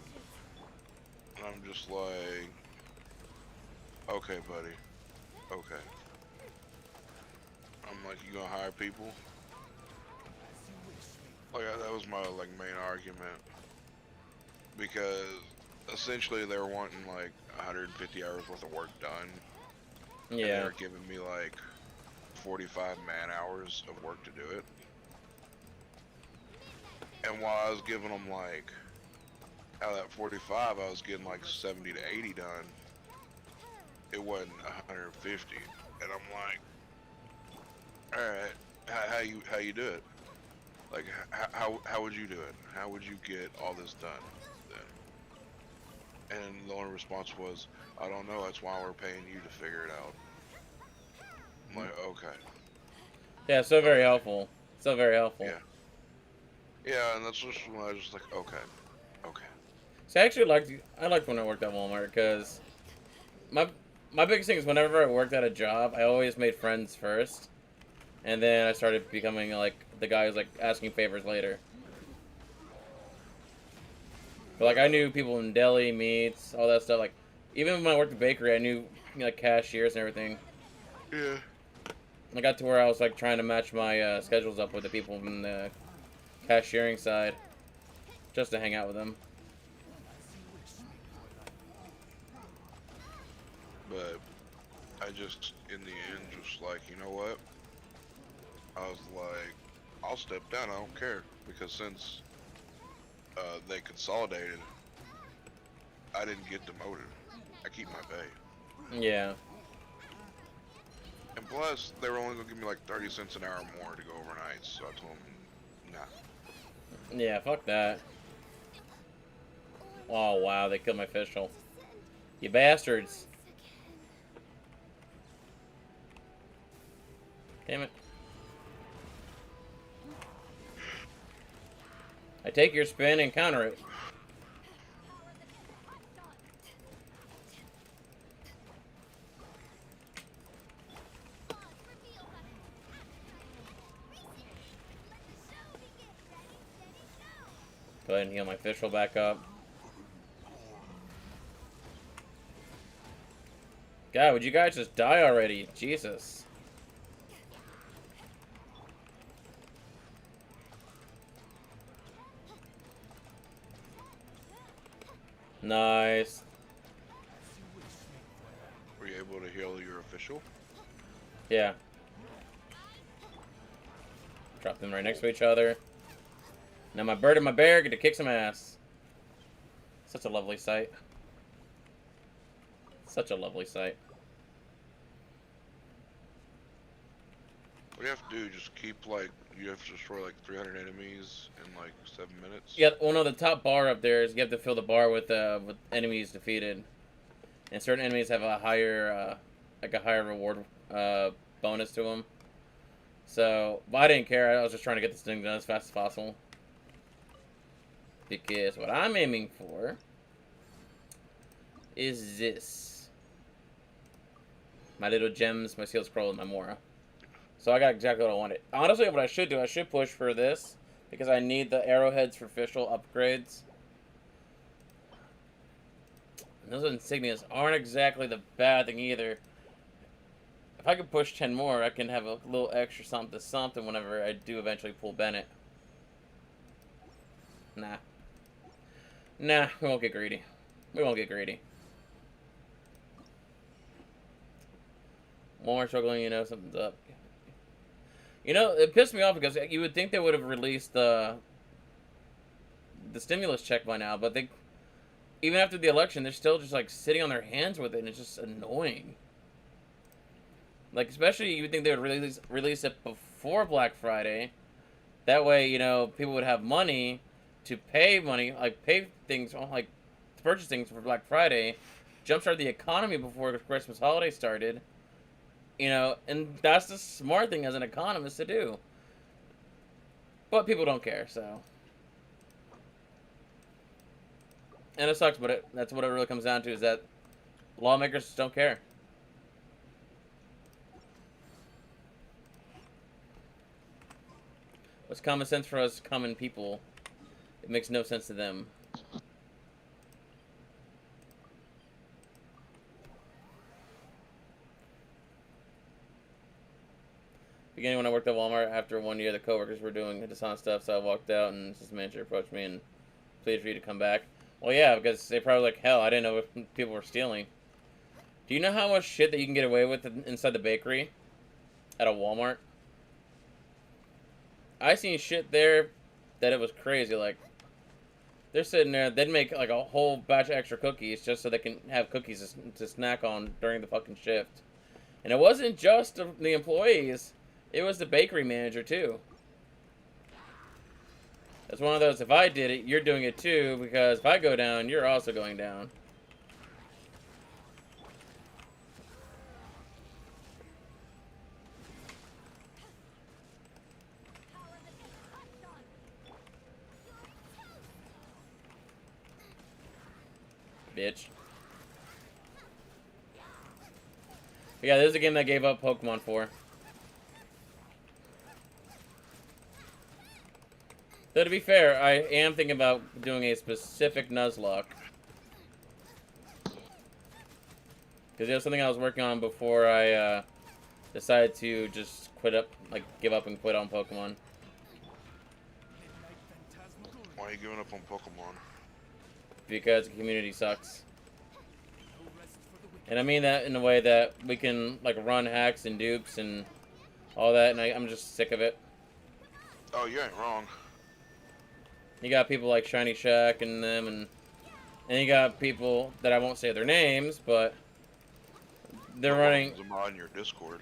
And I'm just like, okay, buddy. Okay. I'm like, you gonna hire people? Like, that was my, like, main argument. Because, essentially, they were wanting, like, 150 hours worth of work done. And they Yeah. were giving me, like, 45 man hours of work to do it. And while I was giving them like, out of that 45, I was getting like 70 to 80 done. It wasn't 150, and I'm like, all right, how you do it? Like, how would you do it? How would you get all this done then? And the only response was, I don't know. That's why we're paying you to figure it out. I'm like, okay. Yeah, so very helpful. So very helpful. Yeah. Yeah, and that's just when I was just like, okay. So I actually liked when I worked at Walmart, because my biggest thing is whenever I worked at a job, I always made friends first, and then I started becoming like the guy who's like asking favors later. But like I knew people in deli, meats, all that stuff. Like even when I worked at the bakery, I knew like cashiers and everything. Yeah. I got to where I was like trying to match my schedules up with the people from the cashiering side, just to hang out with them. But I just, in the end, just like, you know what? I was like, I'll step down. I don't care, because since they consolidated, I didn't get demoted. I keep my pay. Yeah. And plus, they were only gonna give me like 30 cents an hour more to go overnight. So I told them, nah. Yeah, fuck that. Oh wow, they killed my fischl. You bastards. Damn it. I take your spin and counter it. Go ahead and heal my fischl back up. God, would you guys just die already? Jesus. Nice. Were you able to heal your official? Yeah. Drop them right next to each other. Now my bird and my bear get to kick some ass. Such a lovely sight. Such a lovely sight. What do you have to do? Just keep like, you have to destroy like 300 enemies in like 7 minutes? Yeah, well no, the top bar up there is you have to fill the bar with enemies defeated. And certain enemies have a higher, like a higher reward bonus to them. So, but I didn't care. I was just trying to get this thing done as fast as possible. Because what I'm aiming for is this. My little gems, my seal scroll, and my Mora. So I got exactly what I wanted. Honestly, what I should do, I should push for this. Because I need the arrowheads for fischl upgrades. And those insignias aren't exactly the bad thing either. If I could push 10 more, I can have a little extra something whenever I do eventually pull Bennett. Nah. Nah, we won't get greedy. We won't get greedy. One more struggling, you know, something's up. You know, it pissed me off because you would think they would have released the stimulus check by now, but they, even after the election, they're still just like sitting on their hands with it, and it's just annoying. Like, especially you would think they would release it before Black Friday. That way, you know, people would have money to pay money, like pay things, like to purchase things for Black Friday, jumpstart the economy before the Christmas holiday started. You know, and that's the smart thing as an economist to do. But people don't care, so. And it sucks, but that's what it really comes down to, is that lawmakers just don't care. What's common sense for us common people, it makes no sense to them. Beginning when I worked at Walmart, after 1 year, the coworkers were doing dishonest stuff, so I walked out, and this manager approached me and pleaded for you to come back. Well, yeah, because they probably like, hell, I didn't know if people were stealing. Do you know how much shit that you can get away with inside the bakery? at a Walmart. I seen shit there that it was crazy. Like, they're sitting there, they'd make like a whole batch of extra cookies just so they can have cookies to snack on during the fucking shift. And it wasn't just the employees, it was the bakery manager too. It's one of those, if I did it, you're doing it too, because if I go down, you're also going down. Bitch. Yeah, this is a game that I gave up Pokemon for. Though to be fair, I am thinking about doing a specific Nuzlocke. Because it was something I was working on before I decided to just quit up, like give up and quit on Pokemon. Why are you giving up on Pokemon? Because the community sucks. And I mean that in a way that we can like run hacks and dupes and all that, and I'm just sick of it. Oh, you ain't wrong. You got people like Shiny Shack and them, and you got people that I won't say their names, but they're running. Them on your Discord.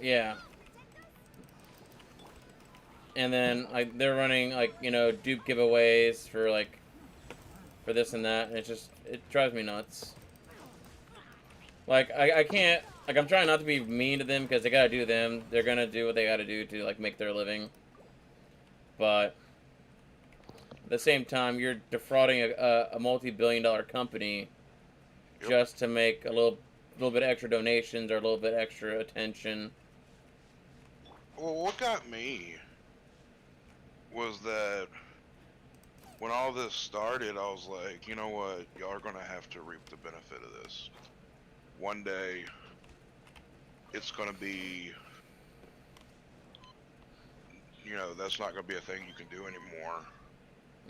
Yeah. And then like they're running like, you know, dupe giveaways for like for this and that, and it drives me nuts. Like I can't, like, I'm trying not to be mean to them because they gotta do them. They're gonna do what they gotta do to like make their living. But at the same time, you're defrauding a multi-billion-dollar company just to make a little bit extra donations or a little bit extra attention. Well, what got me was that when all this started, I was like, you know what, y'all are gonna have to reap the benefit of this. One day, it's gonna be, you know, that's not gonna be a thing you can do anymore.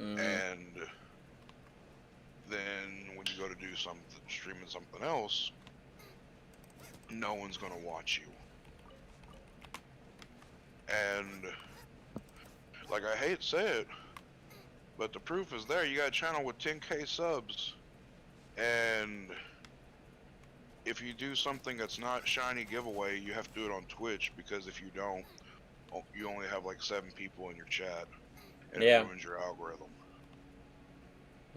And then when you go to do something, streaming something else, no one's gonna watch you. And like, I hate to say it, but the proof is there. You got a channel with 10K subs, and if you do something that's not shiny giveaway, you have to do it on Twitch, because if you don't, you only have like 7 people in your chat, and it ruins your algorithm.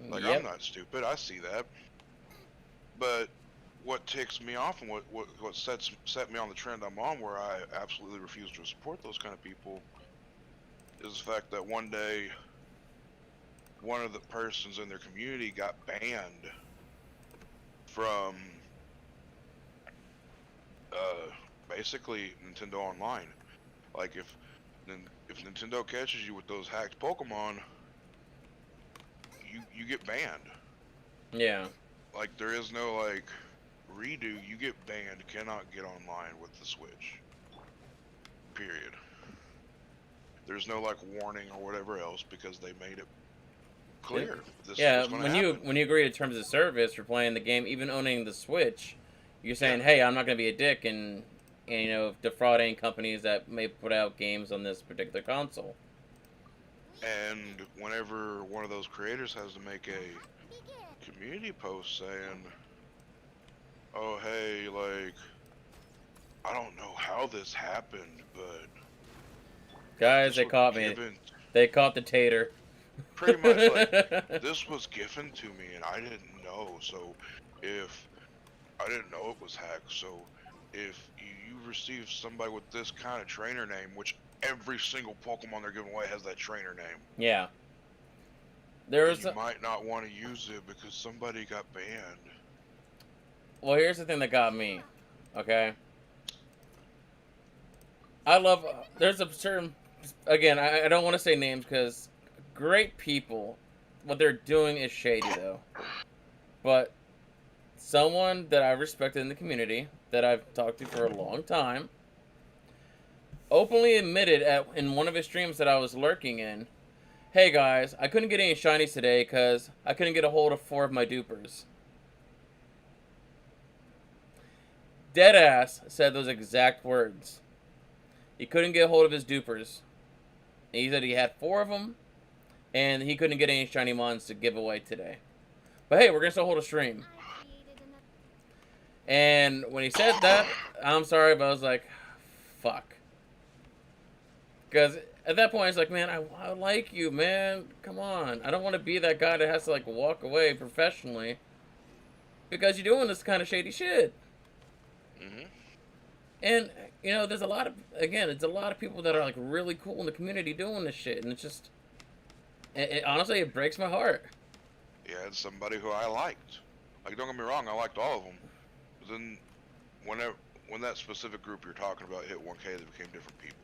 Like, I'm not stupid, I see that. But what ticks me off and what set me on the trend I'm on, where I absolutely refuse to support those kind of people, is the fact that one day one of the persons in their community got banned from basically Nintendo Online. Like, if Nintendo catches you with those hacked Pokemon, you get banned. Yeah. Like, there is no like redo. You get banned. Cannot get online with the Switch. Period. There's no like warning or whatever else, because they made it clear. This is what's gonna happen. when you agree to terms of service for playing the game, even owning the Switch, you're saying, hey, I'm not gonna be a dick and you know, defrauding companies that may put out games on this particular console. And whenever one of those creators has to make a community post saying, oh, hey, like, I don't know how this happened, but guys, they caught me. They caught the tater. Pretty much, like, this was given to me and I didn't know, so if I didn't know it was hacked, so if you receive somebody with this kind of trainer name, which every single Pokemon they're giving away has that trainer name. Yeah. You might not want to use it because somebody got banned. Well, here's the thing that got me. Okay. I love. There's a certain. Again, I don't want to say names because great people. What they're doing is shady, though. But someone that I respected in the community, that I've talked to for a long time, openly admitted in one of his streams that I was lurking in, hey guys, I couldn't get any shinies today because I couldn't get a hold of 4 of my dupers. Deadass said those exact words. he couldn't get a hold of his dupers. And he said he had 4 of them, and he couldn't get any shiny mons to give away today. But hey, we're gonna still hold a stream. I created another. And when he said that, I'm sorry, but I was like, fuck. Because at that point, it's like, man, I like you, man. Come on. I don't want to be that guy that has to, like, walk away professionally. Because you're doing this kind of shady shit. Mm-hmm. And, you know, there's a lot of, again, it's a lot of people that are, like, really cool in the community doing this shit. And it's just, honestly, it breaks my heart. Yeah, it's somebody who I liked. Like, don't get me wrong, I liked all of them. But then, when that specific group you're talking about hit 1K, they became different people.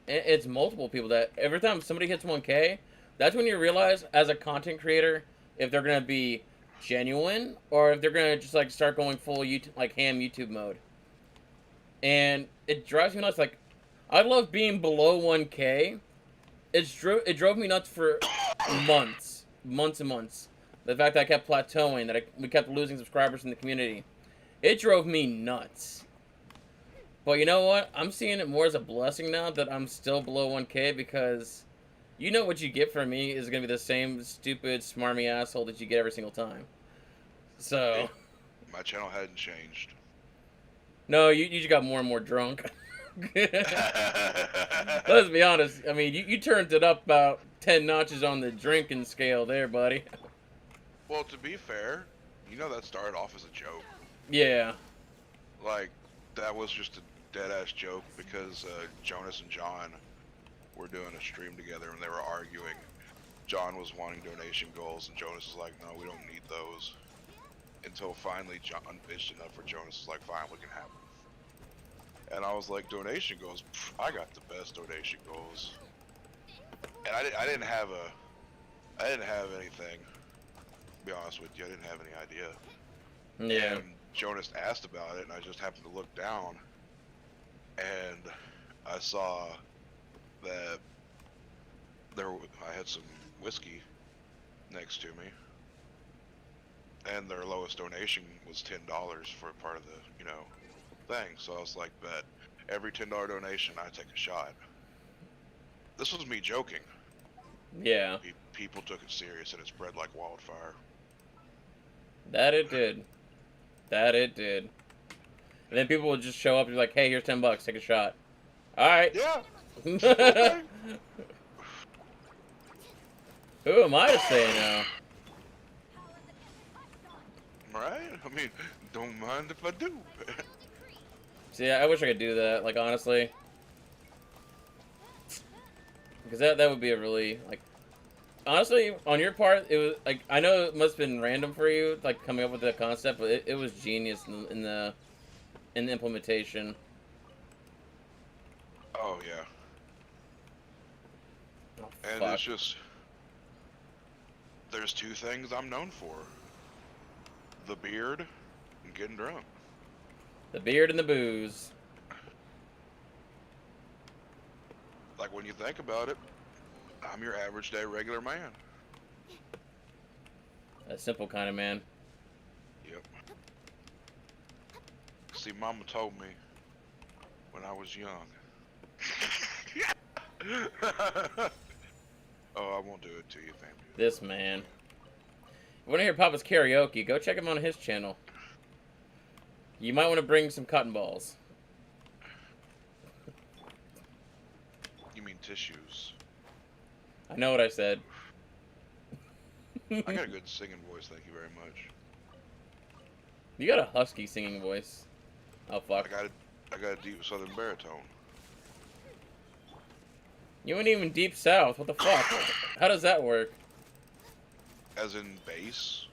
It's multiple people that every time somebody hits 1K, that's when you realize as a content creator if they're gonna be genuine or if they're gonna just like start going full YouTube, like ham YouTube mode. And it drives me nuts. Like, I love being below 1K. It drove me nuts for months and months. The fact that I kept plateauing, that we kept losing subscribers in the community, it drove me nuts. But you know what? I'm seeing it more as a blessing now that I'm still below 1K because you know what you get from me is going to be the same stupid, smarmy asshole that you get every single time. So... My channel hadn't changed. No, you just got more and more drunk. Let's be honest. I mean, you turned it up about 10 notches on the drinking scale there, buddy. Well, to be fair, you know that started off as a joke. Yeah. Like, that was just a dead-ass joke because Jonas and John were doing a stream together and they were arguing. John was wanting donation goals and Jonas was like, no, we don't need those. Until finally John bitched enough for Jonas was like, fine, we can have them. And I was like, donation goals? Pff, I got the best donation goals. And I didn't have anything. To be honest with you, I didn't have any idea. Yeah. And Jonas asked about it, and I just happened to look down, and I saw that I had some whiskey next to me, and their lowest donation was $10 for part of the, thing. So I was like, bet every $10 donation, I take a shot. This was me joking. Yeah. People took it serious, and it spread like wildfire. That it did. That it did. And then people would just show up and be like, hey, here's $10, take a shot. Alright. Yeah. Okay. Who am I to say no? Right? I mean, don't mind if I do. See, I wish I could do that, like, honestly. Because that would be a really, like... Honestly, on your part, it was, like, I know it must have been random for you, like, coming up with the concept, but it was genius in the implementation. Oh, yeah. Oh, And fuck. it's just... There's two things I'm known for. The beard and getting drunk. The beard and the booze. Like, when you think about it, I'm your average day regular man. A simple kind of man. Yep. See, Mama told me when I was young. Oh, I won't do it to you, fam. This man. If you want to hear Papa's karaoke, go check him on his channel. You might want to bring some cotton balls. You mean tissues? I know what I said. I got a good singing voice, thank you very much. You got a husky singing voice. Oh fuck. I got a deep southern baritone. You ain't even deep south. What the fuck? How does that work? As in bass?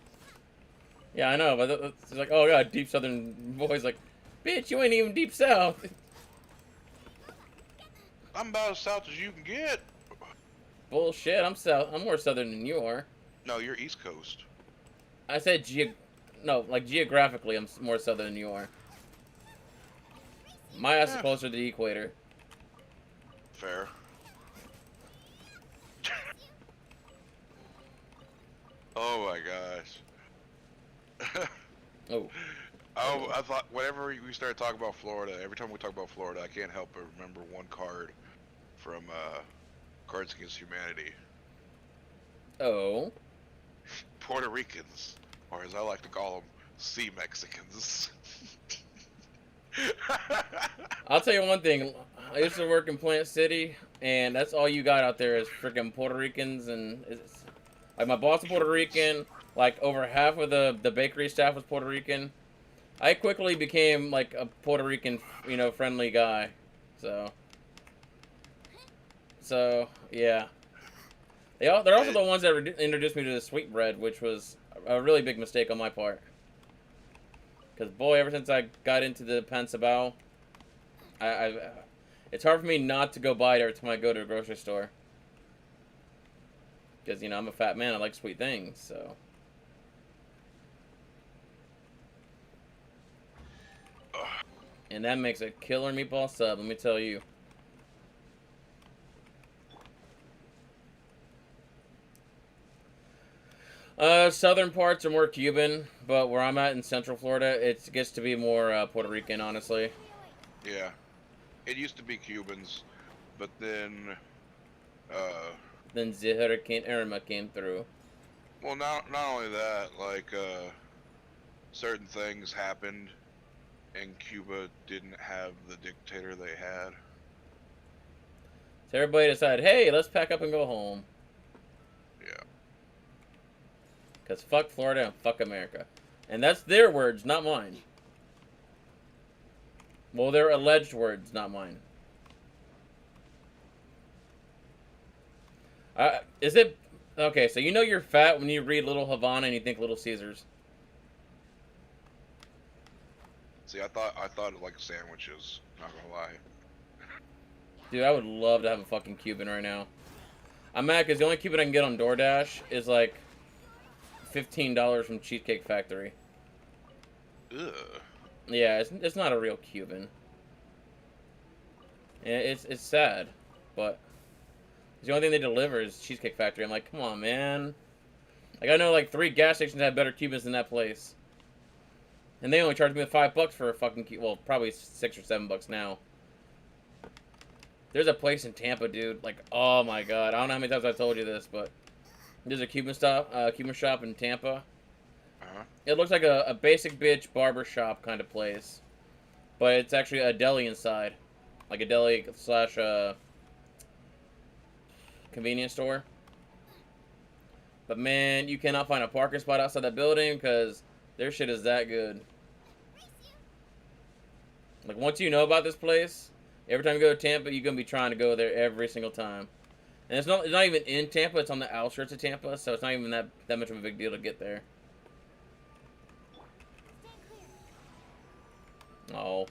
Yeah, I know, but it's like, oh god, deep southern voice. Like, bitch, you ain't even deep south. I'm about as south as you can get. Bullshit. I'm south. I'm more southern than you are. No, you're East Coast. I said geographically, I'm more southern than you are. My ass is closer to the equator. Fair. Oh my gosh. Oh. Oh, I thought whenever we started talking about Florida, every time we talk about Florida, I can't help but remember one card from Cards Against Humanity. Oh. Puerto Ricans, or as I like to call them, Sea Mexicans. I'll tell you one thing. I used to work in Plant City, and that's all you got out there is freaking Puerto Ricans, and like my boss is Puerto Rican. Like over half of the bakery staff was Puerto Rican. I quickly became like a Puerto Rican, friendly guy. So yeah. They're also the ones that introduced me to the sweetbread, which was a really big mistake on my part. Because, boy, ever since I got into the Pansabao, it's hard for me not to go buy it every time I go to a grocery store. Because, I'm a fat man. I like sweet things, so. And that makes a killer meatball sub, let me tell you. Southern parts are more Cuban, but where I'm at in Central Florida, it gets to be more Puerto Rican, honestly. Yeah, it used to be Cubans, but then, Then the Hurricane Irma came through. well, not only that, like, certain things happened, and Cuba didn't have the dictator they had. So everybody decided, hey, let's pack up and go home. Yeah. Because fuck Florida and fuck America. And that's their words, not mine. Well, they're alleged words, not mine. Is it... Okay, so you're fat when you read Little Havana and you think Little Caesars. See, I thought it like sandwiches, not gonna lie. Dude, I would love to have a fucking Cuban right now. I'm mad because the only Cuban I can get on DoorDash is like $15 from Cheesecake Factory. Ugh. Yeah, it's not a real Cuban. Yeah, it's sad, but the only thing they deliver is Cheesecake Factory. I'm like, come on, man. Like, I know like 3 gas stations have better Cubans than that place. And they only charge me $5 for a fucking well, probably $6 or $7 now. There's a place in Tampa, dude. Like, oh my god, I don't know how many times I've told you this, but there's a Cuban shop in Tampa. It looks like a basic bitch barber shop kind of place, but it's actually a deli inside, like a deli slash convenience store. But man, you cannot find a parking spot outside that building because their shit is that good. Like, once you know about this place, every time you go to Tampa, you're gonna be trying to go there every single time. And it's not even in Tampa; it's on the outskirts of Tampa, so it's not even that much of a big deal to get there. Oh,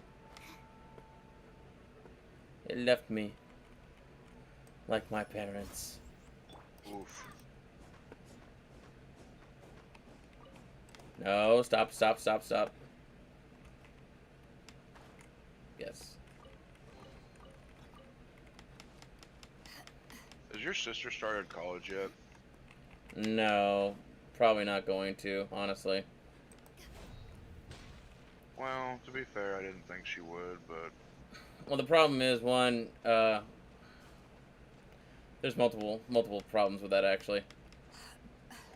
it left me like my parents. Oof. No, stop. Yes. Has your sister started college yet? No, probably not going to, honestly. Well, to be fair, I didn't think she would, but... Well, the problem is, one, there's multiple problems with that, actually.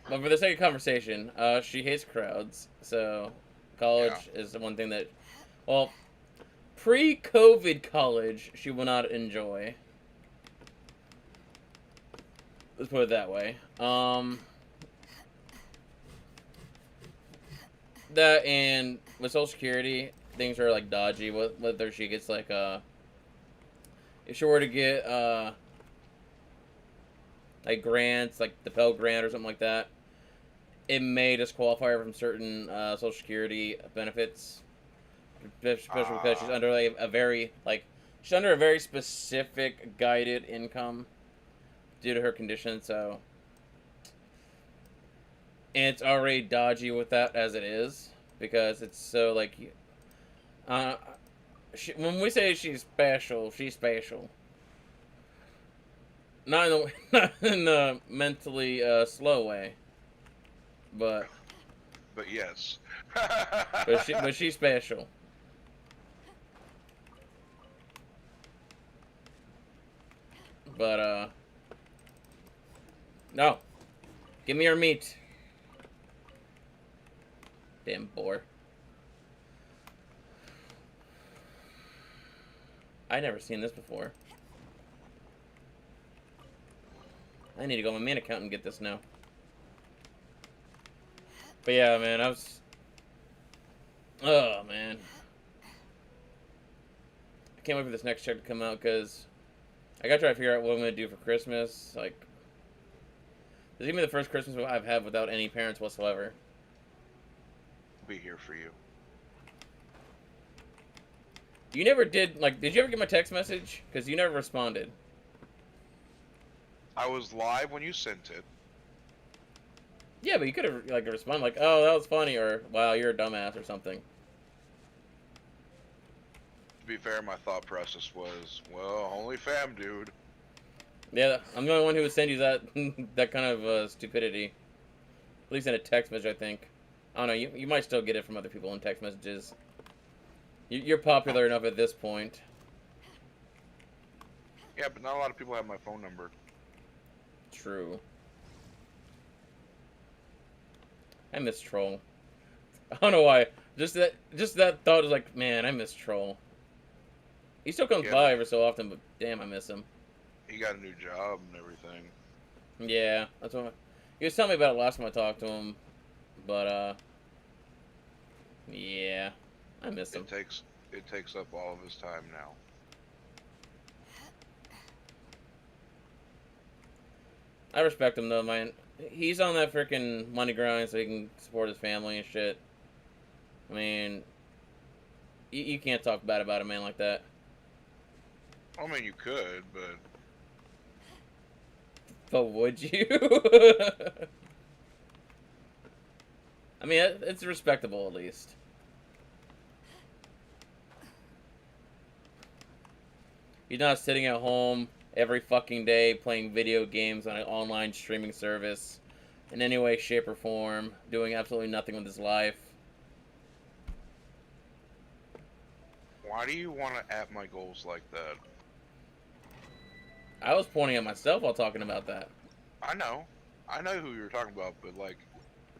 But for the sake of conversation, she hates crowds, so college is the one thing that, well, pre-COVID college, she will not enjoy. Let's put it that way. That and with Social Security, things are like dodgy. Whether she gets like if she were to get like grants, like the Pell Grant or something like that, it may disqualify her from certain Social Security benefits, especially because she's under like she's under a very specific guided income due to her condition. So. And it's already dodgy with that as it is, because it's so, like, when we say she's special, she's special. Not in the mentally slow way, but... But yes, But she's special. But no. Give me your meat. Damn boar. I never seen this before. I need to go on my main account and get this now. But yeah, man, oh, man. I can't wait for this next check to come out, because I gotta try to figure out what I'm gonna do for Christmas. Like, this is gonna be the first Christmas I've had without any parents whatsoever. I'll be here for you. You never did, like, did you ever get my text message? Because you never responded. I was live when you sent it. Yeah, but you could have, like, responded, like, oh, that was funny, or, wow, you're a dumbass, or something. To be fair, my thought process was, well, only fam, dude. Yeah, I'm the only one who would send you that that kind of stupidity. At least in a text message, I think. I don't know, you might still get it from other people in text messages. You're popular enough at this point. Yeah, but not a lot of people have my phone number. True. I miss Troll. I don't know why. Just that thought is like, man, I miss Troll. He still comes by every so often, but damn, I miss him. He got a new job and everything. Yeah, that's what he was telling me about it last time I talked to him. But yeah, I miss him. It takes up all of his time now. I respect him though, man. He's on that freaking money grind so he can support his family and shit. I mean, you can't talk bad about a man like that. I mean, you could, but... But would you? I mean, it's respectable at least. He's not sitting at home every fucking day playing video games on an online streaming service in any way, shape, or form, doing absolutely nothing with his life. Why do you want to at my goals like that? I was pointing at myself while talking about that. I know who you were talking about, but like,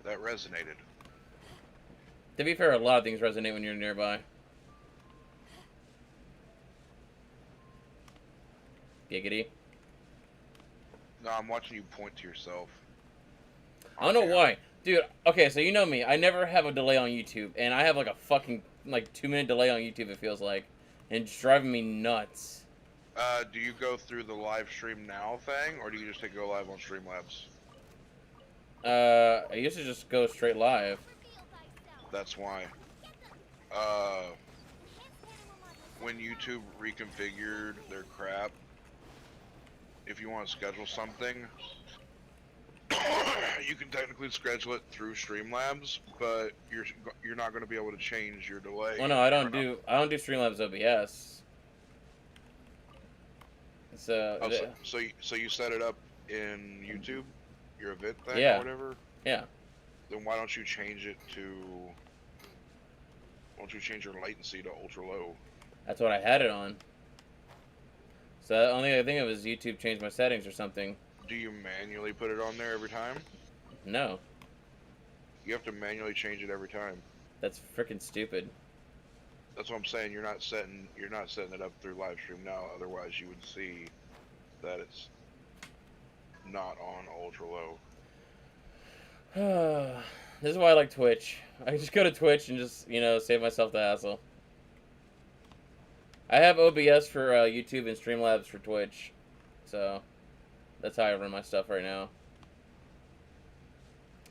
that resonated. To be fair, a lot of things resonate when you're nearby. Giggity. No, I'm watching you point to yourself. I don't know why. Dude, okay, so you know me. I never have a delay on YouTube, and I have like a fucking, like, 2-minute delay on YouTube, it feels like. And it's driving me nuts. Do you go through the live stream now thing, or do you just go live on Streamlabs? I used to just go straight live. That's why. When YouTube reconfigured their crap, if you want to schedule something, you can technically schedule it through Streamlabs, but you're not going to be able to change your delay. Well, no, I don't do Streamlabs OBS. So, so you set it up in YouTube, your event thing yeah. or whatever? Yeah. Then why don't you change it to... Why don't you change your latency to ultra low? That's what I had it on. So the only thing I think of is YouTube changed my settings or something. Do you manually put it on there every time? No. You have to manually change it every time. That's freaking stupid. That's what I'm saying. You're not setting it up through live stream now. Otherwise, you would see that it's not on ultra low. This is why I like Twitch. I just go to Twitch and just, save myself the hassle. I have OBS for YouTube and Streamlabs for Twitch, so that's how I run my stuff right now.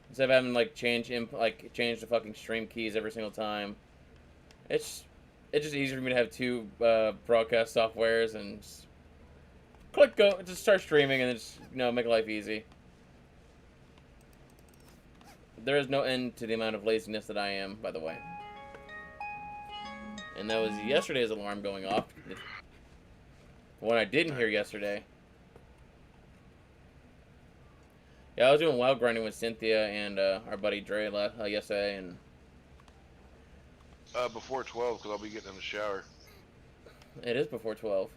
Instead of having change the fucking stream keys every single time, it's just easier for me to have two broadcast softwares and just click go, just start streaming and then just make life easy. There is no end to the amount of laziness that I am, by the way. And that was yesterday's alarm going off. The one I didn't hear yesterday. Yeah, I was doing wild grinding with Cynthia and our buddy Dre yesterday, and Before 12, because I'll be getting in the shower. It is before 12.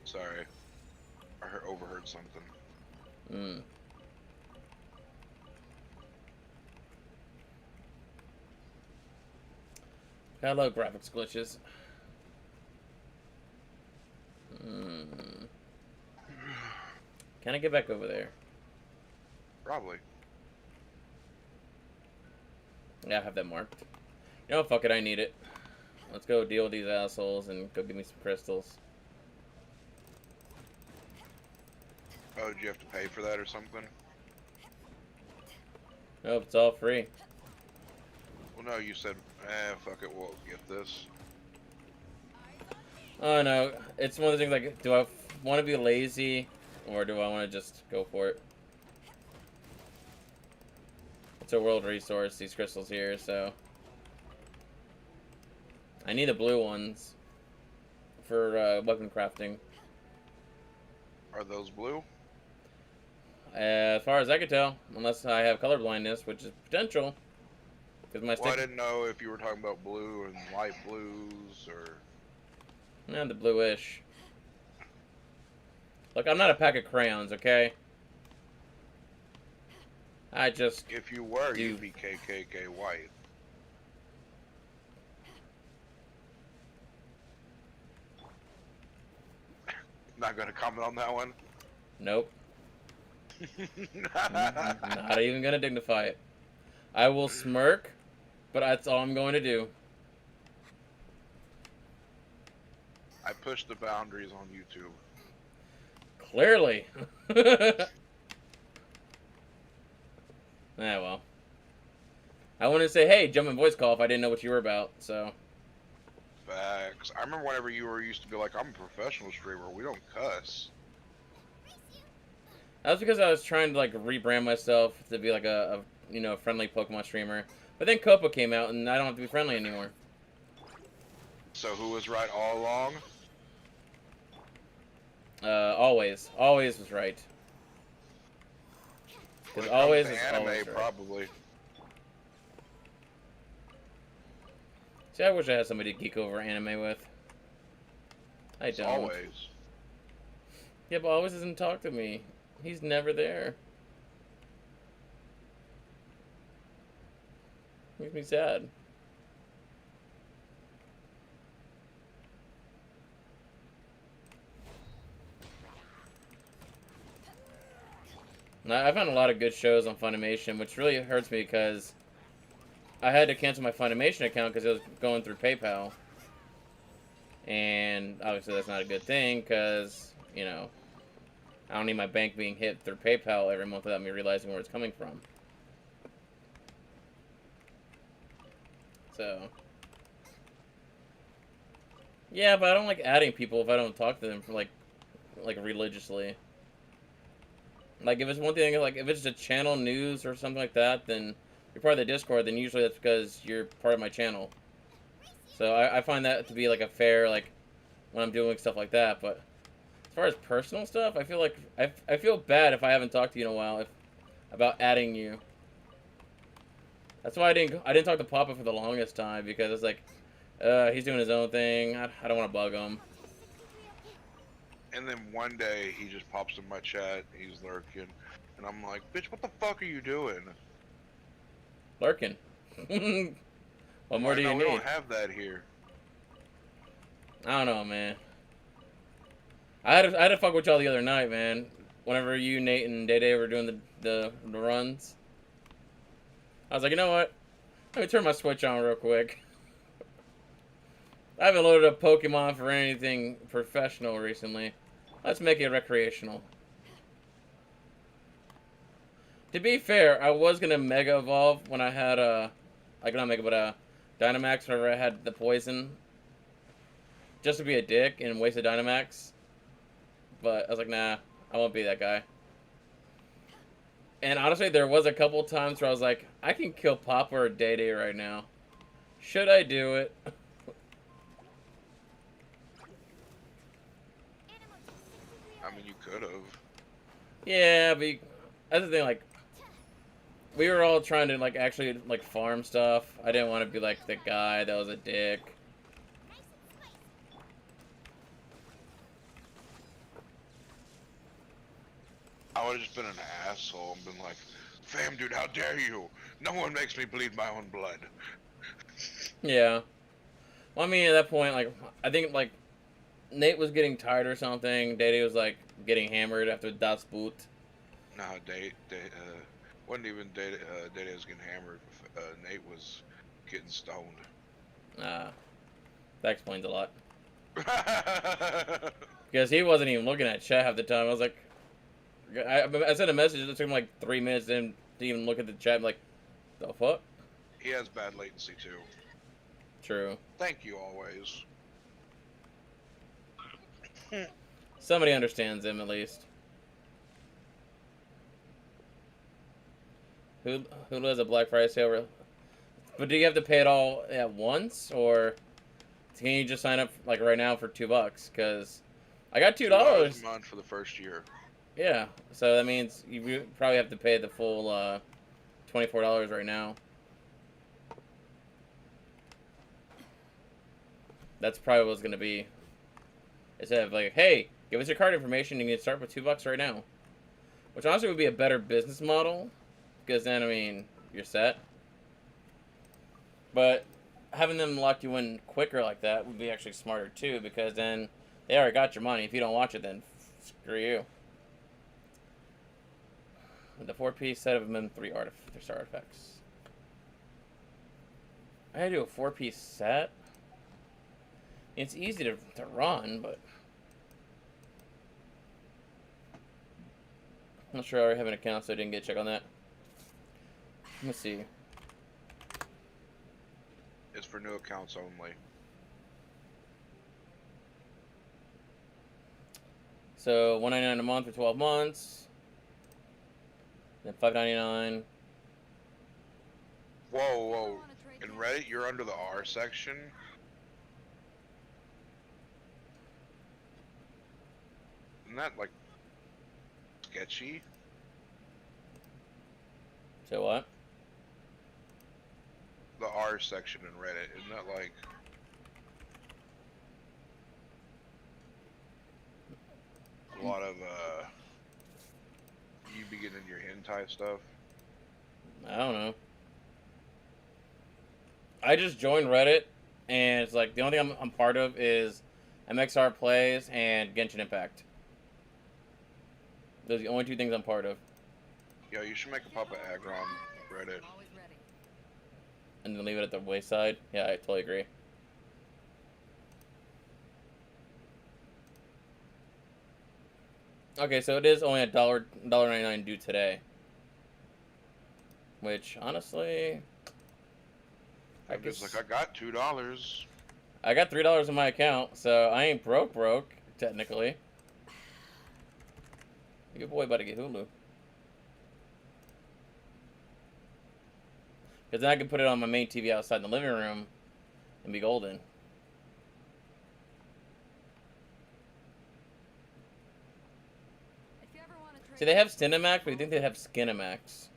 Sorry. Overheard something. Mm. I love graphics glitches. Mm. Can I get back over there? Probably. Yeah, I have that marked. You know, fuck it, I need it. Let's go deal with these assholes and go give me some crystals. Oh, did you have to pay for that or something? Nope, it's all free. Well, no, you said, fuck it, we'll get this. Oh no, it's one of the things like, do I want to be lazy or do I want to just go for it? It's a world resource, these crystals here, so I need the blue ones for weapon crafting. Are those blue? As far as I could tell, unless I have color blindness, which is potential. Because my Well, I stick, didn't know if you were talking about blue and light blues or... the bluish. Look, I'm not a pack of crayons, okay? I just If you were, do. you'd be KKK white. Not gonna comment on that one. Nope. Not even gonna dignify it. I will smirk, but that's all I'm going to do. I push the boundaries on YouTube. Clearly. Well. I wouldn't say, hey, jump in voice call if I didn't know what you were about, so. Facts. I remember whenever you were used to be like, I'm a professional streamer, we don't cuss. That was because I was trying to, like, rebrand myself to be, like, a friendly Pokemon streamer. But then Copa came out, and I don't have to be friendly anymore. So who was right all along? Always. Always was right. When Because it comes always to is anime, always right. probably. See, I wish I had somebody to geek over anime with. I It's don't. always. Yeah, but always doesn't talk to me. He's never there. Makes me sad. I found a lot of good shows on Funimation, which really hurts me because I had to cancel my Funimation account because it was going through PayPal. And obviously that's not a good thing because, you know, I don't need my bank being hit through PayPal every month without me realizing where it's coming from. So, yeah, but I don't like adding people if I don't talk to them for like religiously. Like, if it's one thing, like, if it's a channel news or something like that, then you're part of the Discord, then usually that's because you're part of my channel. So I find that to be, like, a fair, like, when I'm doing stuff like that. But as far as personal stuff, I feel like, I feel bad if I haven't talked to you in a while about adding you. That's why I didn't talk to Papa for the longest time, because it's like, he's doing his own thing. I don't want to bug him. And then one day he just pops in my chat, he's lurking, and I'm like, bitch, what the fuck are you doing? Lurking. What more do you We need? don't have that here. I don't know, man. I had to fuck with y'all the other night, man. Whenever you, Nate, and Day Day were doing the runs. I was like, you know what? Let me turn my Switch on real quick. I haven't loaded up Pokemon for anything professional recently. Let's make it recreational. To be fair, I was gonna Mega Evolve when I had like not Mega, but Dynamax whenever I had the poison. Just to be a dick and waste a Dynamax. But I was like, nah, I won't be that guy. And honestly, there was a couple times where I was like, I can kill Papa or Day Day right now. Should I do it? I mean, you could have. Yeah, but that's the thing, like, we were all trying to like actually like farm stuff. I didn't want to be like the guy that was a dick. I would have just been an asshole and been like, "Fam, dude, how dare you? No one makes me bleed my own blood." Yeah. Well, I mean, at that point, like, I think like Nate was getting tired or something. Daddy was like getting hammered after Das Boot. Nah, wasn't even Data was getting hammered. Nate was getting stoned. That explains a lot. Because he wasn't even looking at chat half the time. I was like, I sent a message. It took him like 3 minutes to even look at the chat. I'm like, the fuck? He has bad latency too. True. Thank you always. Somebody understands him at least. Who has a Black Friday sale? But do you have to pay it all at once, or can you just sign up like right now for $2? Because I got $2. $2 a month for the first year. Yeah, so that means you probably have to pay the full $24 right now. That's probably what it's gonna be. Instead of like, hey, give us your card information, and you can start with $2 right now. Which honestly would be a better business model, because then I mean you're set. But having them lock you in quicker like that would be actually smarter too, because then they already got your money. If you don't watch it, then screw you. The 4-piece set of MM3 artifacts. I gotta do a 4-piece set. It's easy to run, but I'm not sure I already have an account, so I didn't get a check on that. Let me see. It's for new accounts only. So $1.99 a month for 12 months. Then $5.99. Whoa. In Reddit, you're under the R section. Isn't that like sketchy? So what? The R section in Reddit, isn't that like a lot of you be getting your hentai stuff? I don't know. I just joined Reddit, and it's like the only thing I'm part of is MXR Plays and Genshin Impact. Those are the only 2 things I'm part of. Yo, you should make a Papa Agron Reddit. Always ready. And then leave it at the wayside. Yeah, I totally agree. Okay, so it is only $1.99 due today. Which, honestly, I'm just like, I got $2. I got $3 in my account, so I ain't broke, technically. Your boy about to get Hulu. Because then I can put it on my main TV outside in the living room and be golden. If you ever want to trade See, they have Cinemax, but you think they have Skinemax.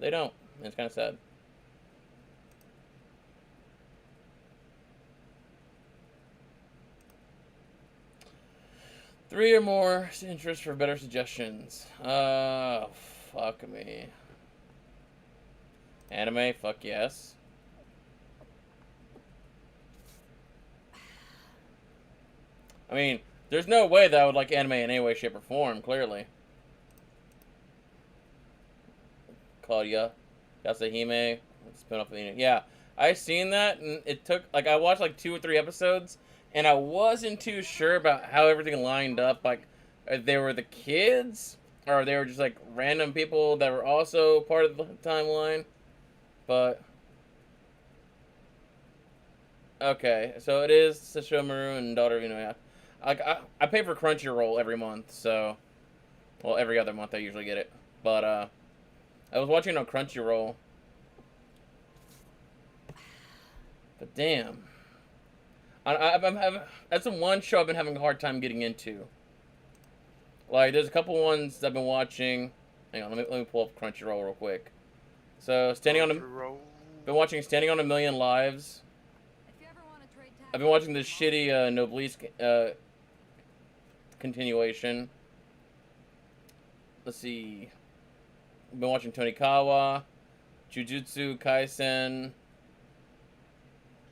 They don't. And it's kind of sad. Three or more interests for better suggestions. Fuck me. Anime, fuck yes. I mean, there's no way that I would like anime in any way, shape, or form, clearly. Claudia, Yasahime, spin-off of the... Yeah, I seen that, and it took... Like, I watched, like, 2 or 3 episodes, and I wasn't too sure about how everything lined up. Like, if they were the kids, or they were just, like, random people that were also part of the timeline. But... Okay, so it is Sesshomaru and Daughter of Inoue. I pay for Crunchyroll every month, so... Well, every other month I usually get it. But, I was watching on Crunchyroll. But damn. That's the one show I've been having a hard time getting into. Like, there's a couple ones I've been watching. Hang on, let me pull up Crunchyroll real quick. So, Crunchyroll. been watching Standing on a Million Lives. If you ever want to trade tactics, I've been watching this shitty Noblesse continuation. Let's see. I've been watching Tonikawa, Jujutsu Kaisen.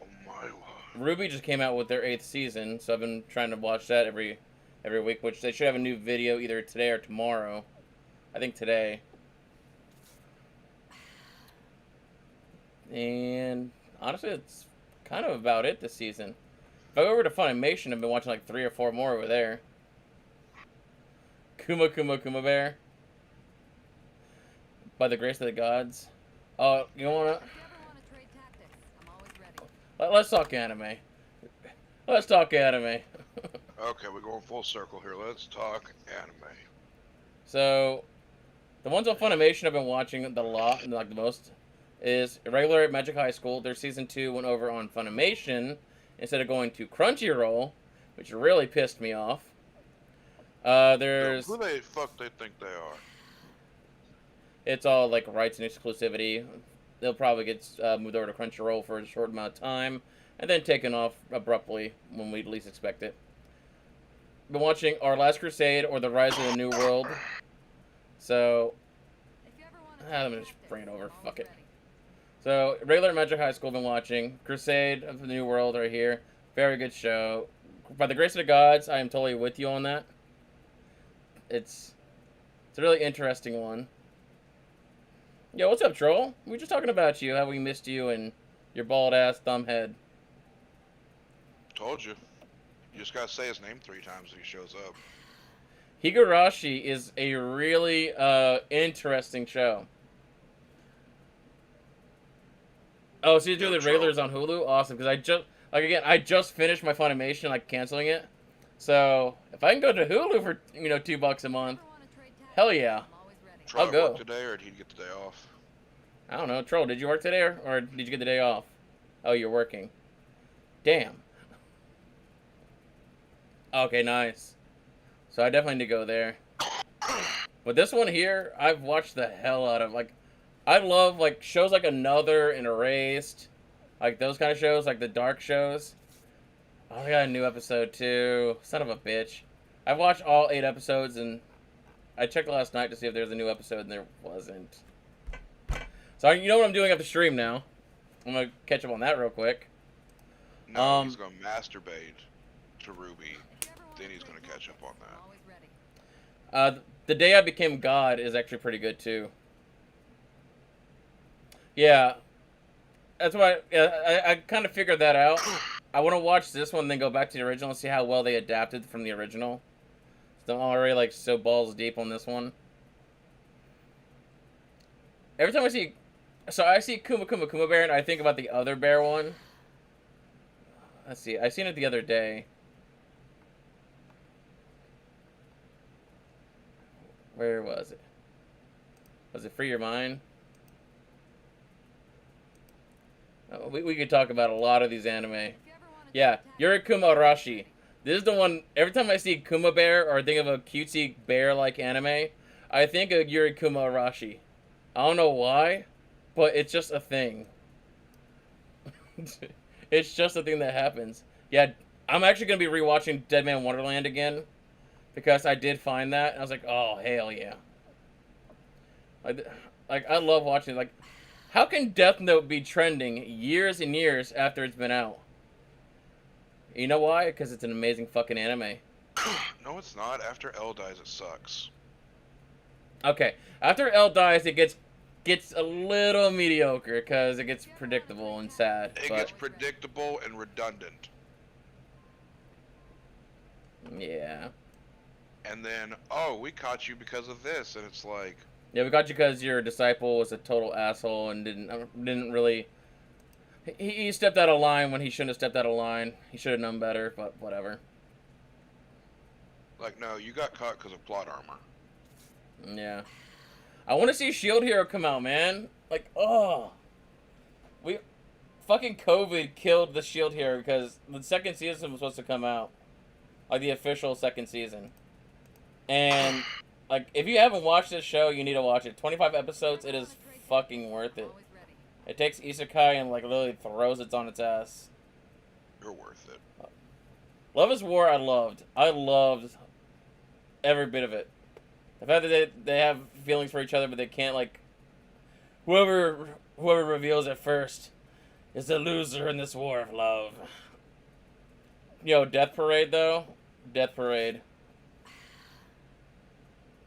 Oh my god. Ruby just came out with their 8th season, so I've been trying to watch that every week, which they should have a new video either today or tomorrow. I think today. And honestly, it's kind of about it this season. If I go over to Funimation, I've been watching like 3 or 4 more over there. Kuma Bear. By the grace of the gods. Oh, you wanna? if you ever want to trade tactics, I'm always ready. Let's talk anime. Let's talk anime. Okay, we're going full circle here. Let's talk anime. So, the ones on Funimation I've been watching the most, is Irregular Magic High School. Their season 2 went over on Funimation instead of going to Crunchyroll, which really pissed me off. There's Who the fuck they think they are? It's all like rights and exclusivity. They'll probably get moved over to Crunchyroll for a short amount of time and then taken off abruptly when we least expect it. Been watching Our Last Crusade or The Rise of the New World. So, If you ever want to let trade me just tactics, bring it over. I'm Fuck always it. ready. So, regular Magic High School been watching. Crusade of the New World right here. Very good show. By the grace of the gods, I am totally with you on that. It's a really interesting one. Yo, what's up, troll? We were just talking about you, how we missed you and your bald-ass thumb head. Told you. You just gotta say his name 3 times if he shows up. Higurashi is a really interesting show. Oh, so you do the regulars on Hulu? Awesome, because I just finished my Funimation, like canceling it. So if I can go to Hulu for $2 a month, If you ever want to trade tactics, hell yeah. I'm always ready. Troy I'll go. work today, or did he get the day off? I don't know, troll. Did you work today or did you get the day off? Oh, you're working. Damn. Okay, nice. So I definitely need to go there. But this one here, I've watched the hell out of. Like, I love like shows like Another and Erased, like those kind of shows, like the dark shows. Oh, I got a new episode too. Son of a bitch. I watched all 8 episodes and I checked last night to see if there was a new episode and there wasn't. So you know what I'm doing after stream now. I'm gonna catch up on that real quick. No, he's gonna masturbate to Ruby. If you ever want Then to he's trade gonna catch up on tactics, I'm that. always ready. The Day I Became God is actually pretty good too. Yeah, that's why I kind of figured that out. I want to watch this one, then go back to the original and see how well they adapted from the original. So I'm already like so balls deep on this one. Every time I see Kuma Bear, and I think about the other bear one. Let's see, I seen it the other day. Where was it? Was it Free Your Mind? Oh, we could talk about a lot of these anime. If you ever want to Yeah, trade tactics, Yurikuma Arashi. This is the one, every time I see Kuma Bear or think of a cutesy bear-like anime, I think of Yurikuma Arashi. I don't know why, but it's just a thing. It's just a thing that happens. Yeah, I'm actually going to be rewatching Dead Man Wonderland again, because I did find that, and I was like, oh, hell yeah. I love watching, like, how can Death Note be trending years and years after it's been out? You know why? Because it's an amazing fucking anime. No, it's not. After L dies, it sucks. Okay, after L dies, it gets a little mediocre because it gets predictable and sad. It But gets predictable and redundant. yeah, And then, oh, we caught you because of this, and it's like, yeah, we got you because your disciple was a total asshole and didn't really. He stepped out of line when he shouldn't have stepped out of line. He should have known better, but whatever. no, you got caught because of plot armor. Yeah. I want to see Shield Hero come out, man. Like, oh. Fucking COVID killed the Shield Hero because the second season was supposed to come out. Like, the official second season. And Like, if you haven't watched this show, you need to watch it. 25 episodes, it is fucking worth it. Always ready. It takes isekai and, like, literally throws it on its ass. You're worth it. Love is War, I loved. I loved every bit of it. The fact that they have feelings for each other, but they can't, like... Whoever reveals it first is the loser in this war of love. Yo, Death Parade, though. Death Parade.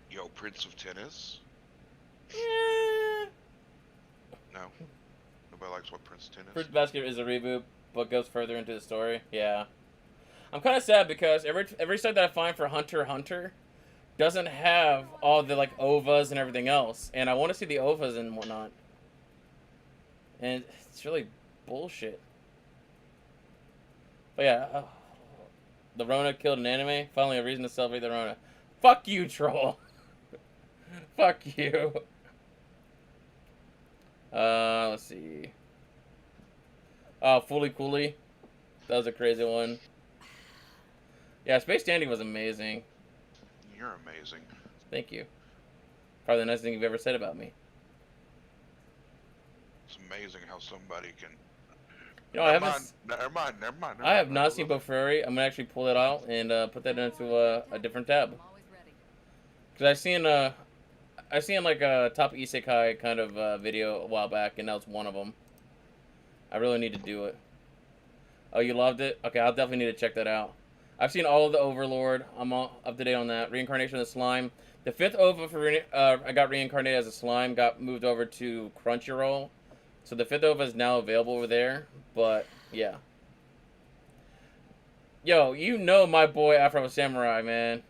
Yo, Prince of Tennis? Yeah. No. Nobody likes what Prince of Tennis? Fruit Basket is a reboot, but goes further into the story. Yeah. I'm kind of sad because every site that I find for Hunter x Hunter doesn't have all the, like, OVAs and everything else. And I want to see the OVAs and whatnot. And it's really bullshit. But yeah, the Rona killed an anime. Finally a reason to celebrate the Rona. Fuck you, troll. Fuck you. Let's see. Oh, Fully Cooley. That was a crazy one. Yeah, Space Dandy was amazing. You're amazing. Thank you. Probably the nicest thing you've ever said about me. It's amazing how somebody can... You know, Never mind. I have not seen Bofuri. I'm gonna actually pull it out and put that into a different tab. I'm always ready. Cause I seen like a top isekai kind of video a while back, and that was one of them. I really need to do it. Oh, you loved it? Okay, I'll definitely need to check that out. I've seen all of the Overlord. I'm all up to date on that. Reincarnation of the Slime. The 5th OVA for I got reincarnated as a slime got moved over to Crunchyroll. So the 5th OVA is now available over there. But, yeah. Yo, you know my boy Afro Samurai, man.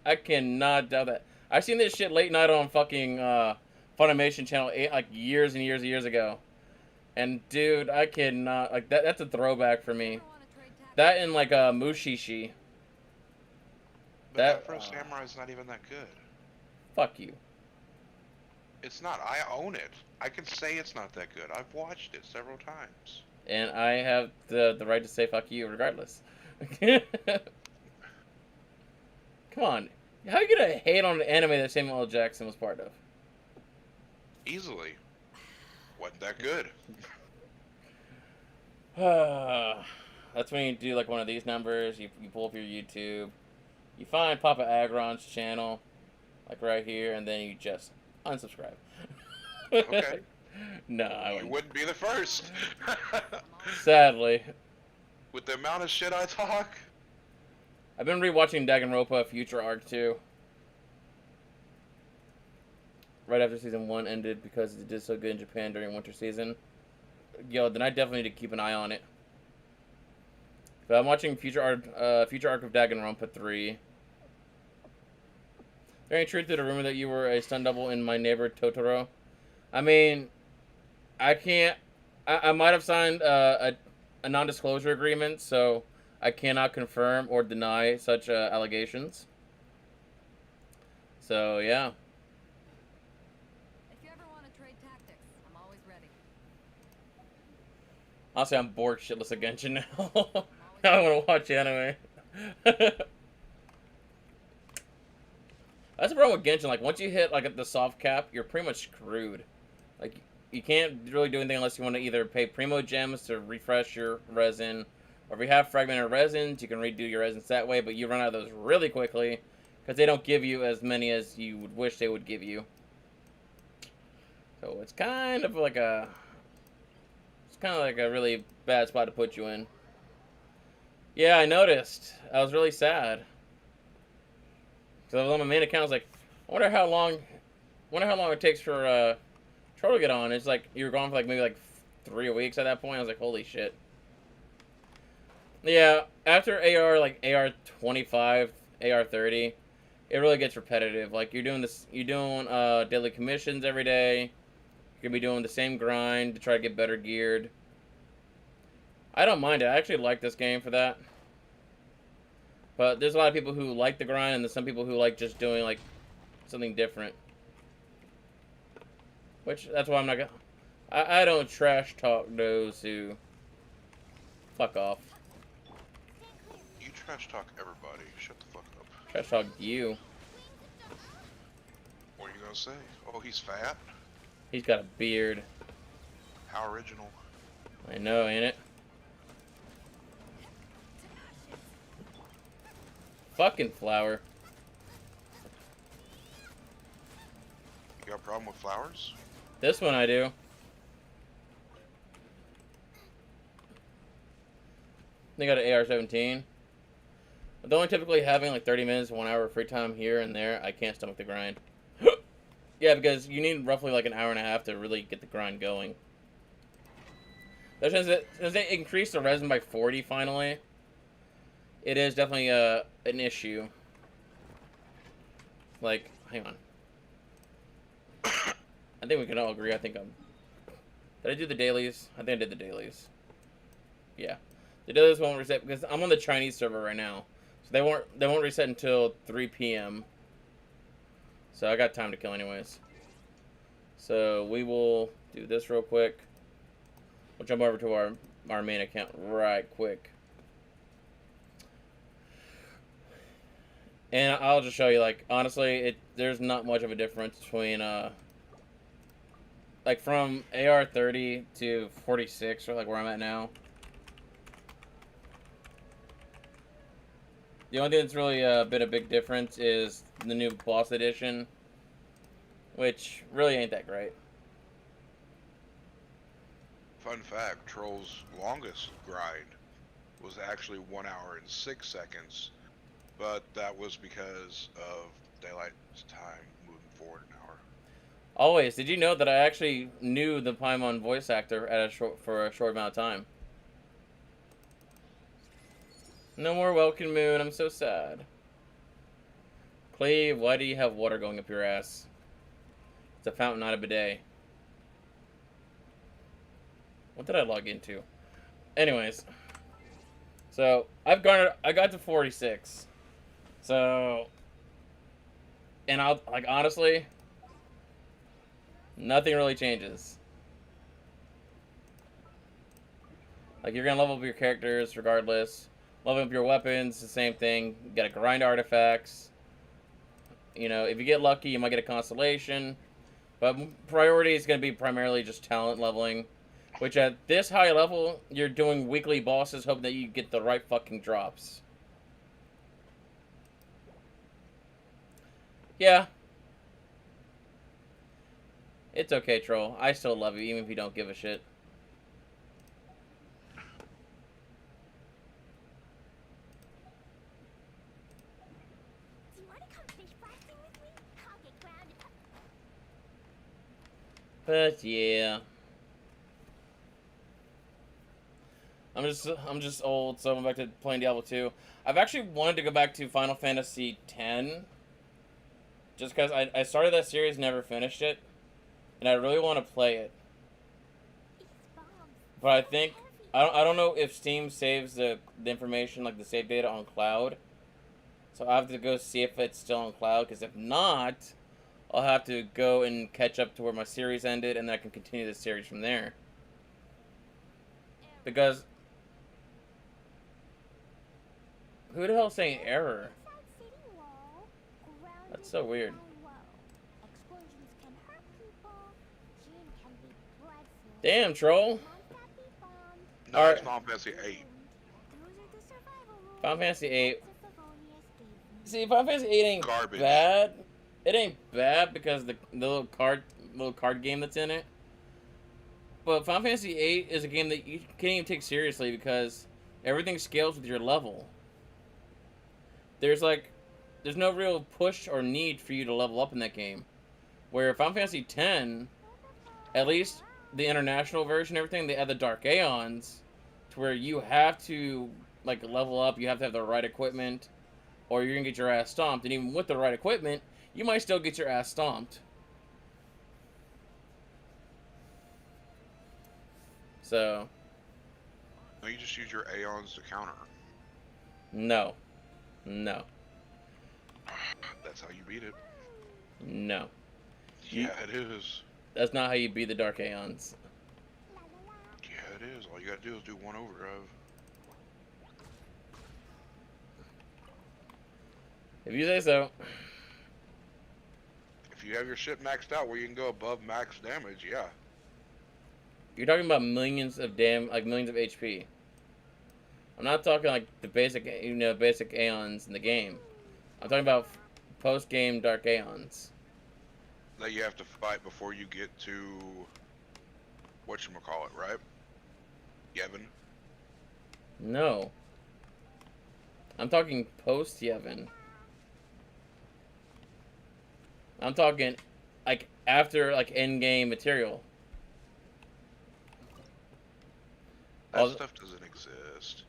I cannot doubt that. I seen this shit late night on fucking Funimation channel like years and years and years ago. And, dude, I cannot... Like, that's a throwback for me. That and, like, Mushishi. But That Afro Samurai's not even that good. Fuck you. It's not. I own it. I can say it's not that good. I've watched it several times. And I have the right to say fuck you regardless. Come on. How are you gonna hate on an anime that Samuel L. Jackson was part of? Easily. Wasn't that good. That's when you do like one of these numbers, you pull up your YouTube, you find Papa Agron's channel, like right here, and then you just unsubscribe. Okay. No, I You wouldn't. wouldn't be the first. Sadly. With the amount of shit I talk. I've been rewatching Danganronpa Future Arc 2. Right after season 1 ended because it did so good in Japan during winter season. Yo, then I definitely need to keep an eye on it. But I'm watching Future Arc of Danganronpa 3. There any truth to the rumor that you were a stunt double in My Neighbor Totoro? I mean, I can't... I might have signed a non-disclosure agreement, so I cannot confirm or deny such allegations. So, yeah. If you ever want to trade tactics, I'm always ready. Honestly, I'm bored shitless of Genshin now. I want to watch anime. That's the problem with Genshin. Like, once you hit, like, the soft cap, you're pretty much screwed. Like, you can't really do anything unless you want to either pay Primo Gems to refresh your resin, or if you have fragmented resins, you can redo your resins that way, but you run out of those really quickly, because they don't give you as many as you would wish they would give you. So it's kind of like a... It's kind of like a really bad spot to put you in. Yeah, I noticed. I was really sad. Because I was on my main account, I was like, I wonder how long it takes for Troll to get on. It's like, you were gone for like maybe like 3 weeks at that point. I was like, holy shit. Yeah, after AR, like AR 25, AR 30, it really gets repetitive. Like, you're doing daily commissions every day. You're gonna be doing the same grind to try to get better geared. I don't mind it. I actually like this game for that. But there's a lot of people who like the grind, and there's some people who like just doing, like, something different. Which, that's why I'm not gonna... I don't trash talk those who... Fuck off. You trash talk everybody. Shut the fuck up. Trash talk you. gonna say. Oh, he's fat? He's got a beard. How original. I know, ain't it? Fucking flower. You got a problem with flowers? This one I do. They got an AR-17. With only typically having like 30 minutes, 1 hour of free time here and there, I can't stomach the grind. Yeah, because you need roughly like an hour and a half to really get the grind going. Since they increased the resin by 40 finally, it is definitely an issue. Like, hang on. I think we can all agree. Did I do the dailies? I think I did the dailies. Yeah. The dailies won't reset because I'm on the Chinese server right now. So they won't reset until 3 p.m. So I got time to kill anyways. So we will do this real quick. We'll jump over to our main account right quick. And I'll just show you, like, honestly, there's not much of a difference between like from AR-30 to 46, or like where I'm at now. The only thing that's really been a big difference is the new boss edition, which really ain't that great. Fun fact, Troll's longest grind was actually 1 hour and 6 seconds, but that was because of daylight's time moving forward an hour. Always, did you know that I actually knew the Paimon voice actor for a short amount of time? No more Welkin Moon, I'm so sad. Cleve, why do you have water going up your ass? It's a fountain, not a bidet. What did I log into? Anyways. So, I got to 46. So, and like, honestly, nothing really changes. Like, you're gonna level up your characters regardless. Leveling up your weapons, the same thing. You gotta grind artifacts. You know, if you get lucky, you might get a constellation. But priority is gonna be primarily just talent leveling. Which at this high level, you're doing weekly bosses hoping that you get the right fucking drops. Yeah. It's okay, Troll. I still love you, even if you don't give a shit. Do you want to come fish blasting with me? I'll get grounded up. But yeah. I'm just old, so I'm back to playing Diablo 2. I've actually wanted to go back to Final Fantasy X. Just because I started that series, never finished it. And I really want to play it. These bombs. But I think I don't know if Steam saves the information, like the save data, on cloud. So I have to go see if it's still on cloud, because if not, I'll have to go and catch up to where my series ended, and then I can continue the series from there. Because who the hell's saying error? That's so weird. Damn, Troll. No, Alright. it's Final Fantasy 8. Final Fantasy 8. See, Final Fantasy 8 ain't Garbage. bad. It ain't bad because the little card game that's in it. But Final Fantasy 8 is a game that you can't even take seriously because everything scales with your level. There's no real push or need for you to level up in that game. Where Final Fantasy X, at least the international version, everything, they add the Dark Aeons, to where you have to like level up. You have to have the right equipment, or you're gonna get your ass stomped. And even with the right equipment, you might still get your ass stomped. So, No, you just use your Aeons to counter. no. No. That's how you beat it. No. Yeah, it is. That's not how you beat the Dark Aeons. Yeah, it is. All you gotta do is do one overdrive. If you say so. If If you have your shit maxed out where you can go above max damage, yeah. You're talking about millions of millions of HP. I'm not talking like the basic, basic Aeons in the game. I'm talking about post-game Dark Aeons. That you have to fight before you get to whatchamacallit, right? Yevon? No. I'm talking post-Yevon. I'm talking like after like end-game material. That stuff doesn't exist.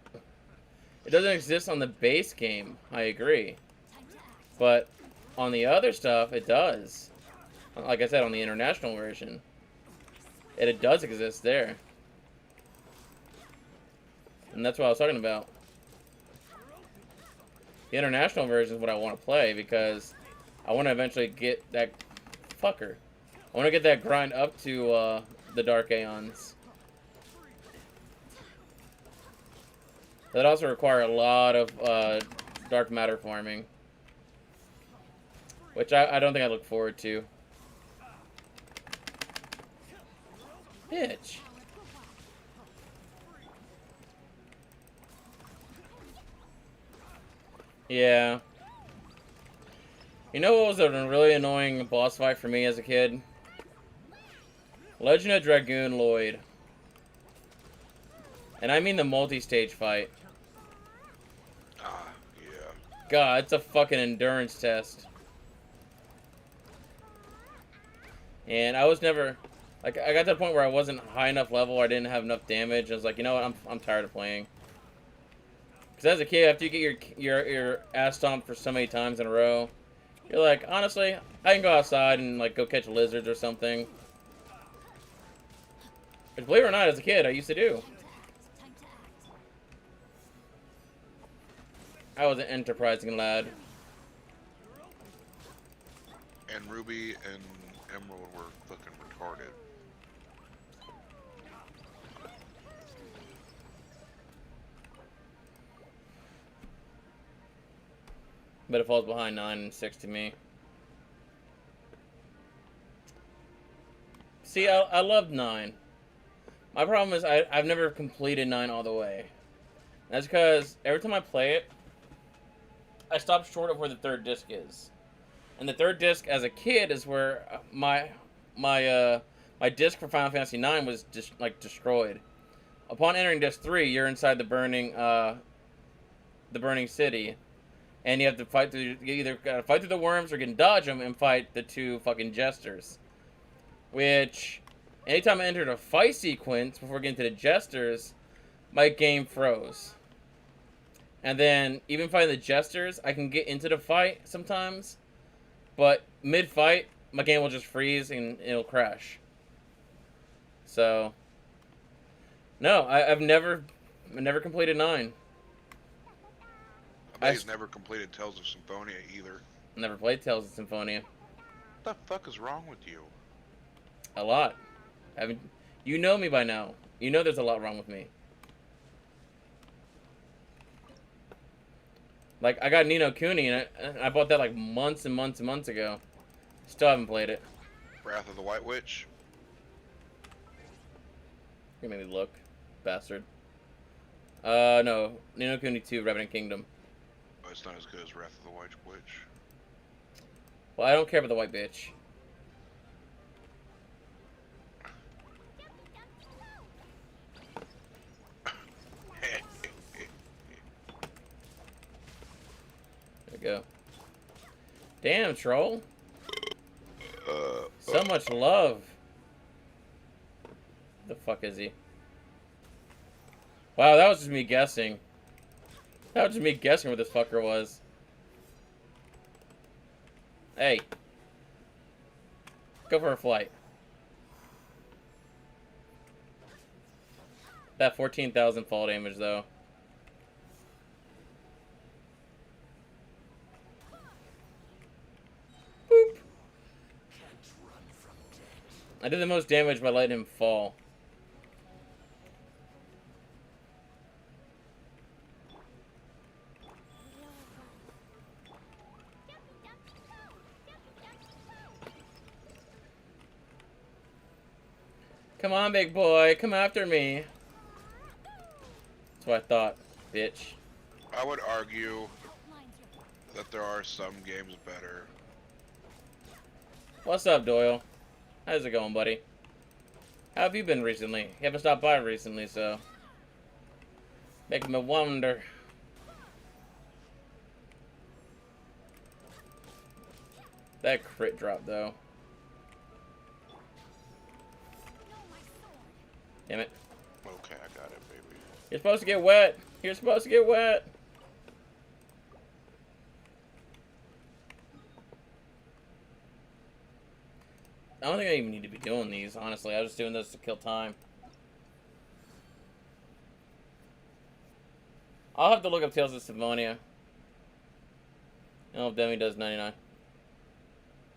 It doesn't exist on the base game, I agree. But on the other stuff, it does. Like I said, on the international version, it does exist there. And that's what I was talking about. The international version is what I want to play because I want to eventually get that fucker. I want to get that grind up to the Dark Aeons. That also require a lot of dark matter farming, which I don't think I look forward to. Bitch. Yeah. You know what was a really annoying boss fight for me as a kid? Legend of Dragoon Lloyd. And I mean the multi-stage fight. Ah, yeah. God, it's a fucking endurance test. And I was never... Like, I got to the point where I wasn't high enough level or I didn't have enough damage. I was like, you know what, I'm tired of playing. Because as a kid, after you get your ass stomped for so many times in a row, you're like, honestly, I can go outside and, like, go catch lizards or something. Which, believe it or not, as a kid, I used to do. I was an enterprising lad. And Ruby and Emerald were fucking retarded. But it falls behind 9 and 6 to me. See, I loved 9. My problem is I've never completed 9 all the way. That's because every time I play it, I stop short of where the third disc is. And the third disc, as a kid, is where my disc for Final Fantasy IX was destroyed. Upon entering disc 3, you're inside the burning city, and you have to fight through. You either gotta fight through the worms or you can dodge them and fight the 2 fucking jesters. Which, anytime I entered a fight sequence before getting to the jesters, my game froze. And then, even fighting the jesters, I can get into the fight sometimes. But mid-fight, my game will just freeze and it'll crash. So, no, I've never completed 9. I bet he's never completed Tales of Symphonia either. Never played Tales of Symphonia. What the fuck is wrong with you? A lot. You know me by now. You know there's a lot wrong with me. Like, I got Ni no Kuni, and I bought that like months and months and months ago. Still haven't played it. Wrath of the White Witch? You made me look. Bastard. No. Ni no Kuni 2, Revenant Kingdom. Oh, it's not as good as Wrath of the White Witch. Well, I don't care about the white bitch. There we go. Damn, troll. So much love. The fuck is he? Wow, that was just me guessing. That was just me guessing what this fucker was. Hey. Go for a flight. That 14,000 fall damage, though. Boop. I did the most damage by letting him fall. Come on, big boy. Come after me. That's what I thought, bitch. I would argue that there are some games better. What's up, Doyle? How's it going, buddy? How have you been recently? You haven't stopped by recently, so... Making me wonder. That crit drop, though. Damn it. Okay, I got it, baby. You're supposed to get wet. You're supposed to get wet. I don't think I even need to be doing these, honestly. I was just doing this to kill time. I'll have to look up Tales of Symphonia. I don't know if Demi does 99.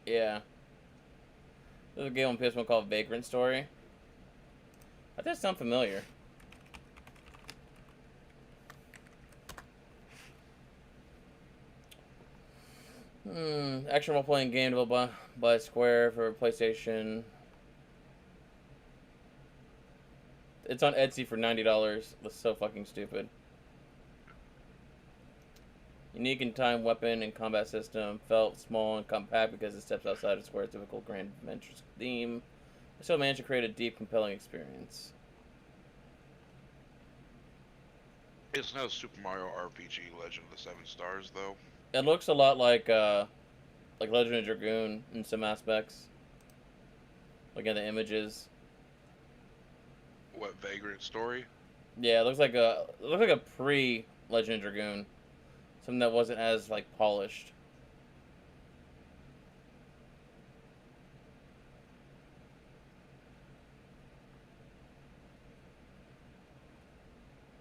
Yeah. There's a game on PS1 called Vagrant Story. That does sound familiar. Action role-playing game developed by Square for PlayStation. It's on Etsy for $90. That's so fucking stupid. Unique and time weapon and combat system. Felt small and compact because it steps outside of Square's typical grand adventure theme. I still managed to create a deep, compelling experience. It's no Super Mario RPG Legend of the Seven Stars, though. It looks a lot like Legend of Dragoon in some aspects. Like in the images. What, Vagrant Story? Yeah, it looks like a pre-Legend of Dragoon. Something that wasn't as like polished.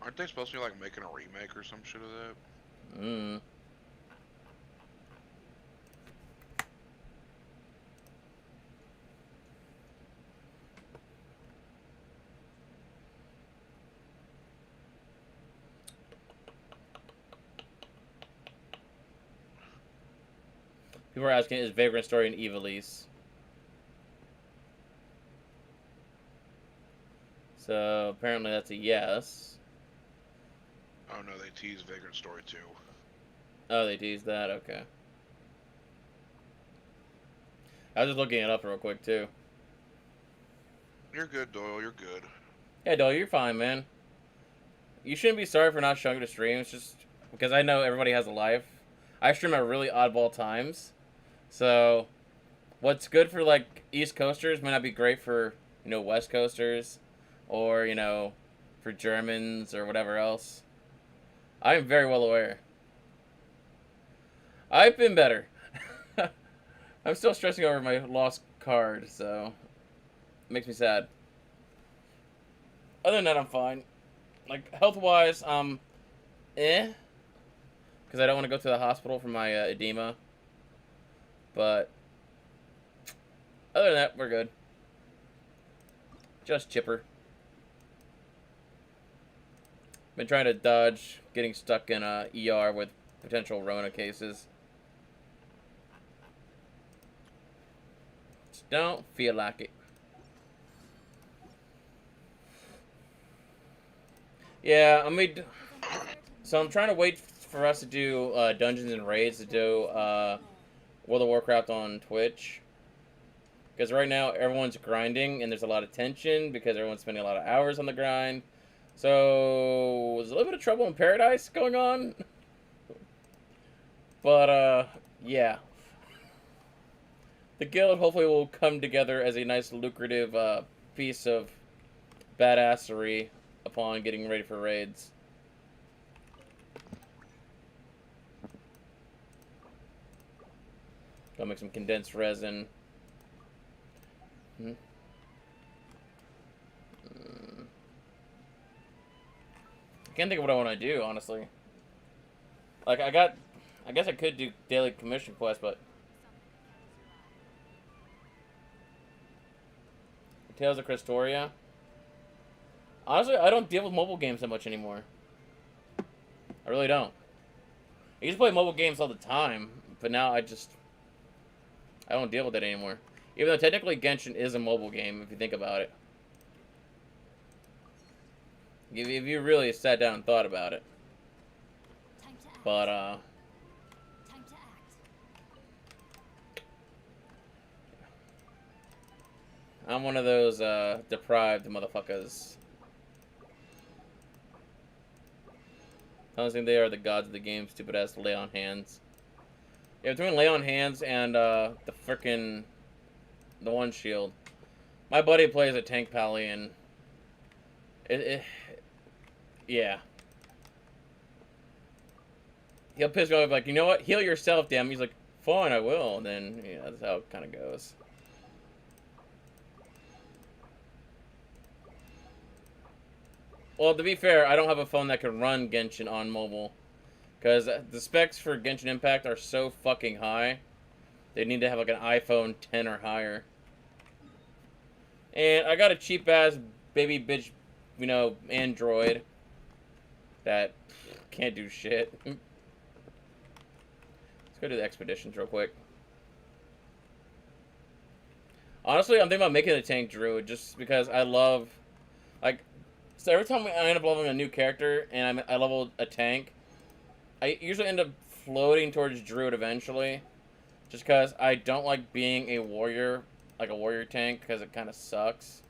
Aren't they supposed to be like making a remake or some shit of that? People are asking, is Vagrant Story an Ivalice? So apparently that's a yes. Oh no, they teased Vagrant Story 2. Oh, they teased that? Okay. I was just looking it up real quick, too. You're good, Doyle, you're good. Yeah, Doyle, you're fine, man. You shouldn't be sorry for not showing to stream. It's just because I know everybody has a life. I stream at really oddball times. So, what's good for, like, East Coasters may not be great for, you know, West Coasters. Or, you know, for Germans or whatever else. I am very well aware. I've been better. I'm still stressing over my lost card, so it makes me sad. Other than that, I'm fine. Like, health-wise, because I don't want to go to the hospital for my edema. But other than that, we're good. Just chipper. Been trying to dodge getting stuck in a ER with potential Rona cases. Just don't feel like it. Yeah, I mean, so I'm trying to wait for us to do Dungeons and Raids, to do World of Warcraft on Twitch. Because right now everyone's grinding and there's a lot of tension because everyone's spending a lot of hours on the grind. So there's a little bit of trouble in paradise going on. But yeah. The guild hopefully will come together as a nice lucrative piece of badassery upon getting ready for raids. Gotta make some condensed resin. I can't think of what I want to do, honestly. Like, I guess I could do daily commission quests, but Tales of Crestoria. Honestly, I don't deal with mobile games that much anymore. I really don't. I used to play mobile games all the time, but now I don't deal with it anymore. Even though technically Genshin is a mobile game, if you think about it. If you really sat down and thought about it. Time to act. But, Time to act. I'm one of those, deprived motherfuckers. I don't think they are the gods of the game, stupid ass lay on hands. Yeah, between lay on hands and, the frickin' the one shield. My buddy plays a tank pally and yeah. He'll piss me off like, you know what? Heal yourself, damn. He's like, fine, I will. And then, yeah, that's how it kind of goes. Well, to be fair, I don't have a phone that can run Genshin on mobile. Because the specs for Genshin Impact are so fucking high. They need to have like an iPhone 10 or higher. And I got a cheap-ass baby bitch, you know, Android. That can't do shit. Let's go to the expeditions real quick. Honestly, I'm thinking about making a tank druid just because I love, like, so every time I end up leveling a new character and I level a tank, I usually end up floating towards druid eventually, just because I don't like being a warrior, like a warrior tank, because it kind of sucks.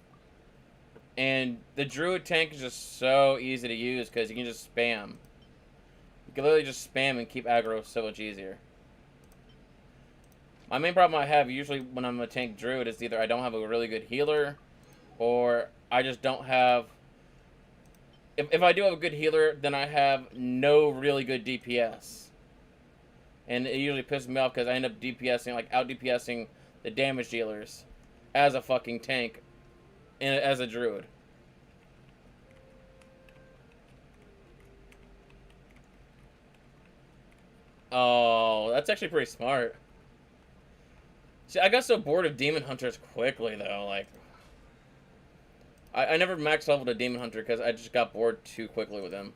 And the druid tank is just so easy to use because you can just spam. You can literally just spam and keep aggro so much easier. My main problem I have usually when I'm a tank druid is either I don't have a really good healer, or I just don't have... If I do have a good healer, then I have no really good DPS. And it usually pisses me off because I end up DPSing, like out-DPSing the damage dealers as a fucking tank, and as a druid. Oh, that's actually pretty smart. See, I got so bored of Demon Hunters quickly, though. Like, I never max leveled a Demon Hunter because I just got bored too quickly with him.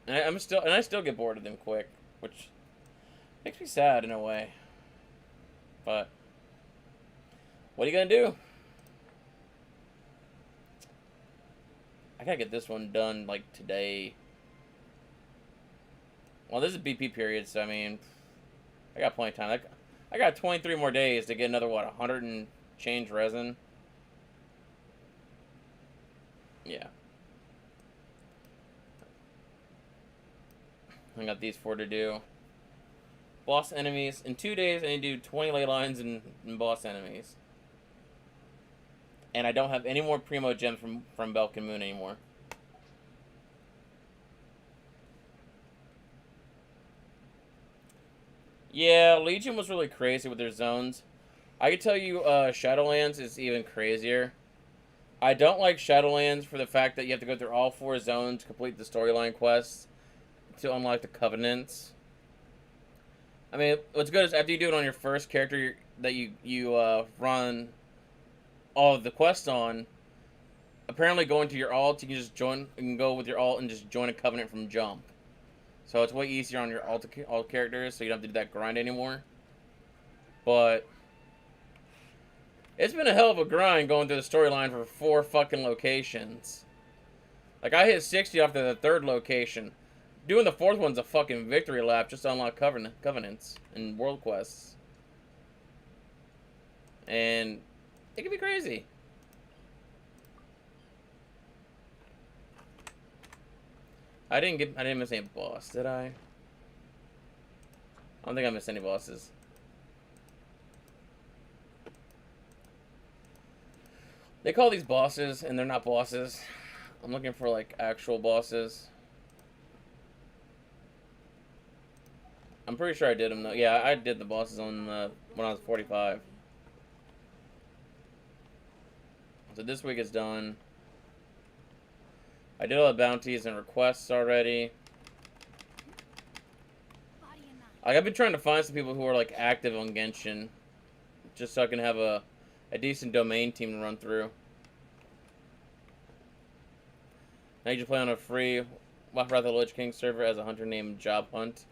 And I still get bored of them quick, which makes me sad in a way. But what are you gonna do? I gotta get this one done like today. Well, this is BP period, so I mean, I got plenty of time. I got 23 more days to get another, what, 100 and change resin? Yeah. I got these 4 to do. Boss enemies. In 2 days, I need to do 20 ley lines and boss enemies. And I don't have any more Primo gems from Belkin Moon anymore. Yeah, Legion was really crazy with their zones. I can tell you Shadowlands is even crazier. I don't like Shadowlands for the fact that you have to go through all 4 zones to complete the storyline quests to unlock the Covenants. I mean, what's good is after you do it on your first character that you run all of the quests on, apparently going to your alt, you can just join, you can go with your alt and just join a Covenant from jump. So it's way easier on your alt characters, so you don't have to do that grind anymore. But it's been a hell of a grind going through the storyline for 4 fucking locations. Like, I hit 60 after the 3rd location. Doing the 4th one's a fucking victory lap just to unlock covenants and world quests. And it can be crazy. I didn't miss any boss, did I? I don't think I missed any bosses. They call these bosses, and they're not bosses. I'm looking for, like, actual bosses. I'm pretty sure I did them, though. Yeah, I did the bosses on when I was 45. So this week is done. I did all the bounties and requests already. Like, I've been trying to find some people who are, like, active on Genshin, just so I can have a decent domain team to run through. Now you just play on a free Wrath of the Lich King server as a hunter named Job Hunt.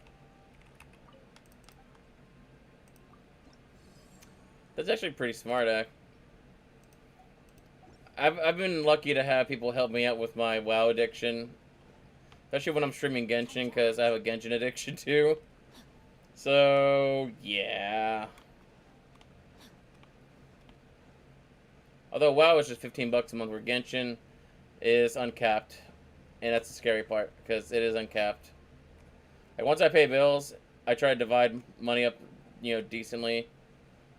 That's actually pretty smart, I've been lucky to have people help me out with my WoW addiction, especially when I'm streaming Genshin, because I have a Genshin addiction too. So yeah. Although WoW is just 15 bucks a month, where Genshin is uncapped, and that's the scary part because it is uncapped. Like once I pay bills, I try to divide money up, decently,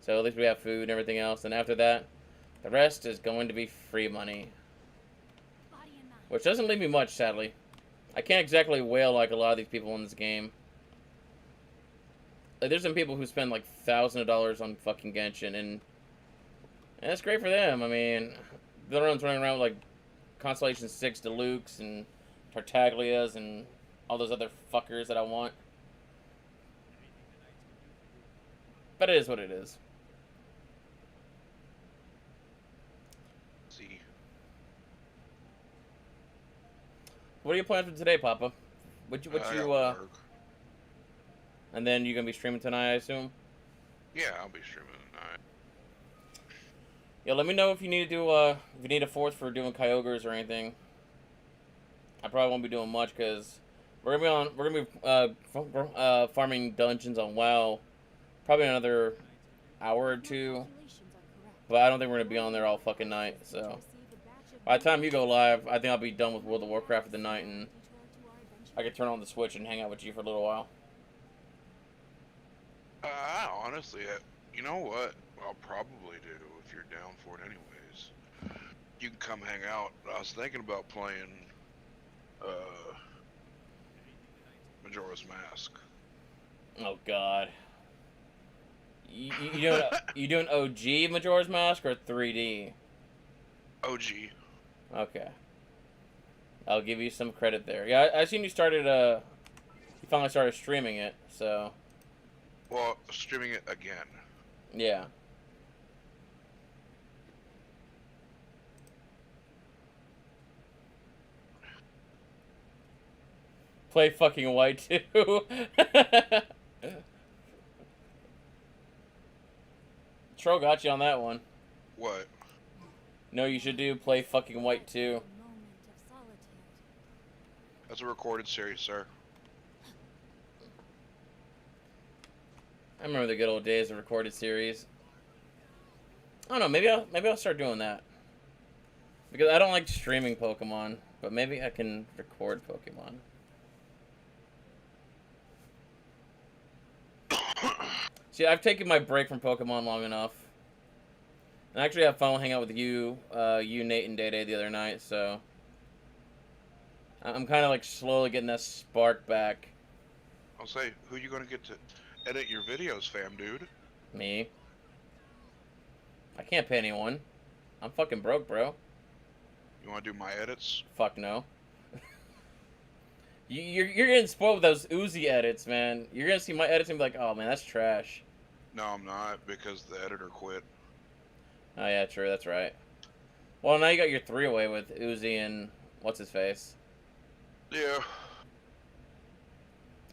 so at least we have food and everything else. And after that, the rest is going to be free money, which doesn't leave me much, sadly. I can't exactly wail like a lot of these people in this game. Like, there's some people who spend like thousands of dollars on fucking Genshin, and that's great for them. I mean, they're running around with like Constellation 6 Deluxe and Tartaglias and all those other fuckers that I want. But it is what it is. See. What are your plans for today, Papa? I got work. And then you're gonna be streaming tonight, I assume? Yeah, I'll be streaming tonight. Yeah, let me know if you need to do if you need a fourth for doing Kyogres or anything. I probably won't be doing much because we're gonna be farming dungeons on WoW probably another hour or two. But I don't think we're gonna be on there all fucking night. So by the time you go live, I think I'll be done with World of Warcraft for the night, and I can turn on the Switch and hang out with you for a little while. Honestly, you know what? I'll probably do if you're down for it anyways. You can come hang out. I was thinking about playing Majora's Mask. Oh God. You doing OG Majora's Mask or 3D? OG. Okay. I'll give you some credit there. Yeah, I seen you you finally started streaming it, so. Well, streaming it again. Yeah. Play fucking white too. Troll got you on that one. What? No, you should do play fucking white too. That's a recorded series, sir. I remember the good old days of recorded series. I don't know, maybe I'll start doing that. Because I don't like streaming Pokemon, but maybe I can record Pokemon. See, I've taken my break from Pokemon long enough. And I actually had fun hanging out with you, Nate, and Day Day the other night, so I'm kind of like slowly getting that spark back. I'll say, who you gonna get to edit your videos, fam, dude? Me. I can't pay anyone. I'm fucking broke, bro. You wanna do my edits? Fuck no. You're getting spoiled with those Uzi edits, man. You're gonna see my edits and be like, oh man, that's trash. No, I'm not, because the editor quit. Oh yeah, true, that's right. Well, now you got your 3 away with Uzi and what's his face. Yeah.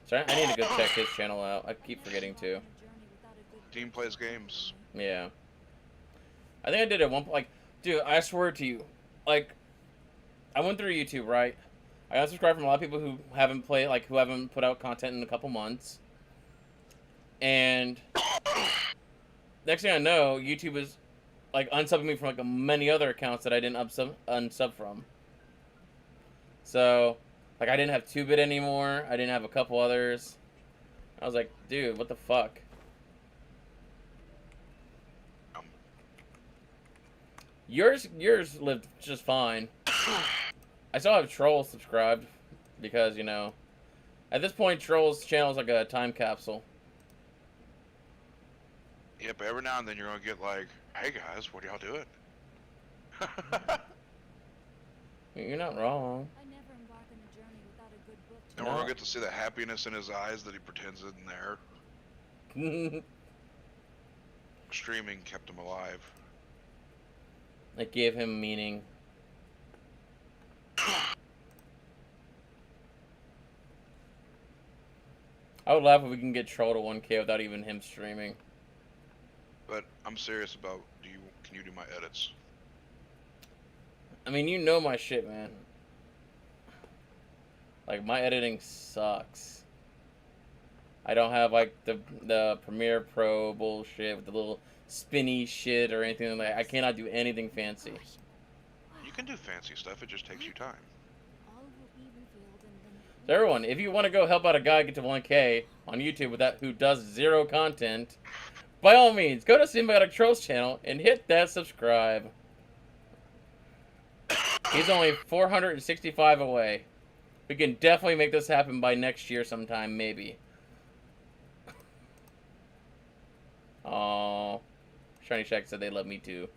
So I need to go check his channel out. I keep forgetting to. Team plays games. Yeah. I think I did it one like, dude, I swear to you, like, I went through YouTube, right? I unsubscribed from a lot of people who haven't put out content in a couple months. And next thing I know, YouTube is like unsubbing me from like many other accounts that I didn't unsub from. So, like, I didn't have 2-Bit anymore. I didn't have a couple others. I was like, dude, what the fuck? Yours lived just fine. I still have Troll subscribed because, you know, at this point, Troll's channel is like a time capsule. Yep, every now and then you're gonna get like, hey guys, what are y'all doing? You're not wrong. I never embark on a journey without a good book to And we're gonna get to see the happiness in his eyes that he pretends isn't there. Streaming kept him alive. It gave him meaning. I would laugh if we can get Troll to 1K without even him streaming. But I'm serious about, can you do my edits? I mean, you know my shit, man. Like, my editing sucks. I don't have, like, the Premiere Pro bullshit with the little spinny shit or anything like that. I cannot do anything fancy. You can do fancy stuff, it just takes you time. So everyone, if you want to go help out a guy get to 1K on YouTube with that who does zero content, by all means, go to Symbiotic Trolls channel and hit that subscribe. He's only 465 away. We can definitely make this happen by next year sometime, maybe. Oh, Shiny Shack said they love me too.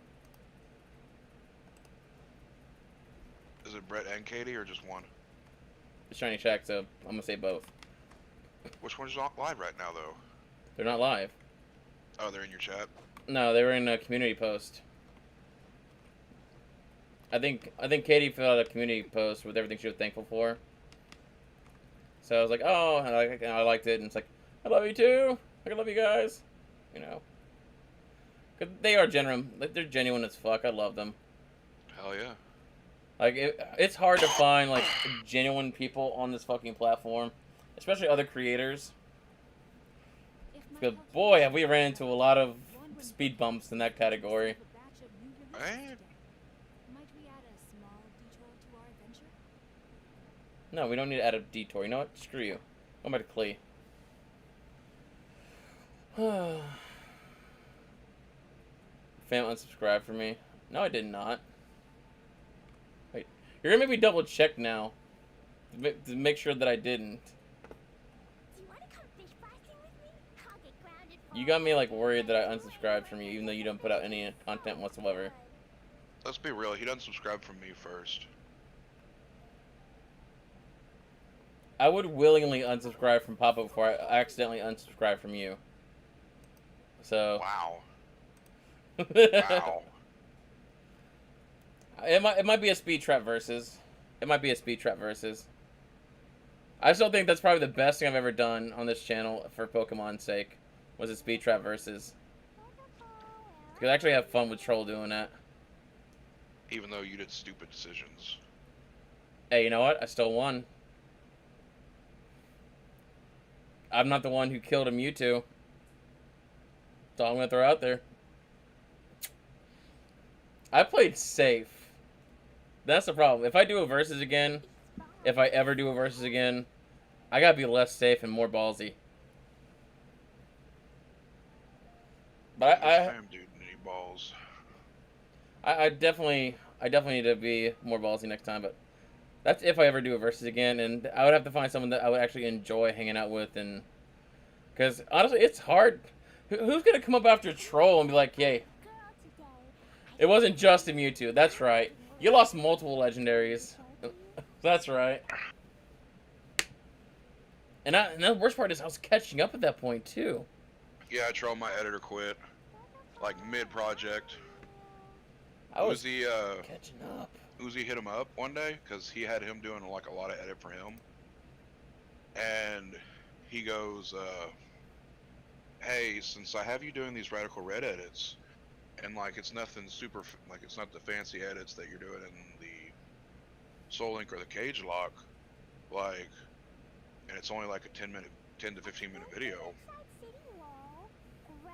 Is it Brett and Katie or just one? Shiny Shack, so I'm gonna say both. Which one's not live right now, though? They're not live. Oh, they're in your chat? No, they were in a community post. I think Katie filled out a community post with everything she was thankful for. So I was like, oh, and I liked it, and it's like, I love you too. I love you guys. You know, 'cause they are genuine. Like, they're genuine as fuck. I love them. Hell yeah. Like, it's hard to find like genuine people on this fucking platform, especially other creators. Because boy, have we ran into a lot of speed bumps in that category. Hey, Might we add a small detour to our adventure? No, we don't need to add a detour. You know what? Screw you. Go back to Clee. Fam unsubscribed for me. No, I did not. Wait, you're gonna make me double check now to make sure that I didn't. Do you want to come fish blasting with me? I'll get grounded for You got me like worried that I unsubscribed from you, even though you don't put out any content whatsoever. let's be real, he doesn't subscribe from me first. I would willingly unsubscribe from Papa before I accidentally unsubscribe from you. So. Wow. Wow. It might be a speed trap versus. It might be a speed trap versus. I still think that's probably the best thing I've ever done on this channel for Pokemon's sake. Was a speed trap versus. Because I actually have fun with Troll doing that. Even though you did stupid decisions. Hey, you know what? I still won. I'm not the one who killed a Mewtwo. That's all I'm gonna throw out there. I played safe. That's the problem. If I do a versus again, if I ever do a versus again, I gotta be less safe and more ballsy. But Damn, dude, need balls. I definitely need to be more ballsy next time. But that's if I ever do a versus again, and I would have to find someone that I would actually enjoy hanging out with, and because honestly, it's hard. Who's gonna come up after Troll and be like, "Yay, it wasn't just a Mewtwo." That's right. You lost multiple legendaries. That's right. And the worst part is I was catching up at that point too. Yeah, Troll, my editor quit. Like mid-project. I was Uzi, catching up. Uzi hit him up one day because he had him doing like a lot of edit for him, and he goes, "Hey, since I have you doing these Radical Red edits, and like it's nothing super, like it's not the fancy edits that you're doing in the Soul Link or the Cage Lock, like, and it's only like a 10 to 15 minute video.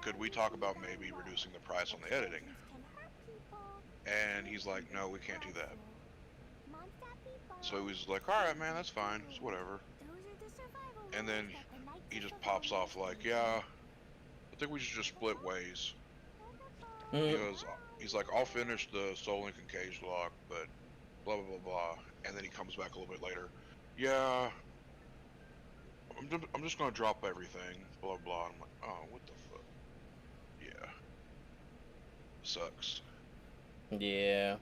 Could we talk about maybe reducing the price on the editing?" And he's like, "No, we can't do that." So he was like, "Alright, man, that's fine, it's whatever." And then he just pops off like, "Yeah, I think we should just split ways." He's like, "I'll finish the Soul Link and Cage Lock, but blah blah blah blah." And then he comes back a little bit later, "Yeah, I'm just gonna drop everything, blah blah." I'm like, "Oh, what the fuck?" Yeah, sucks. Yeah.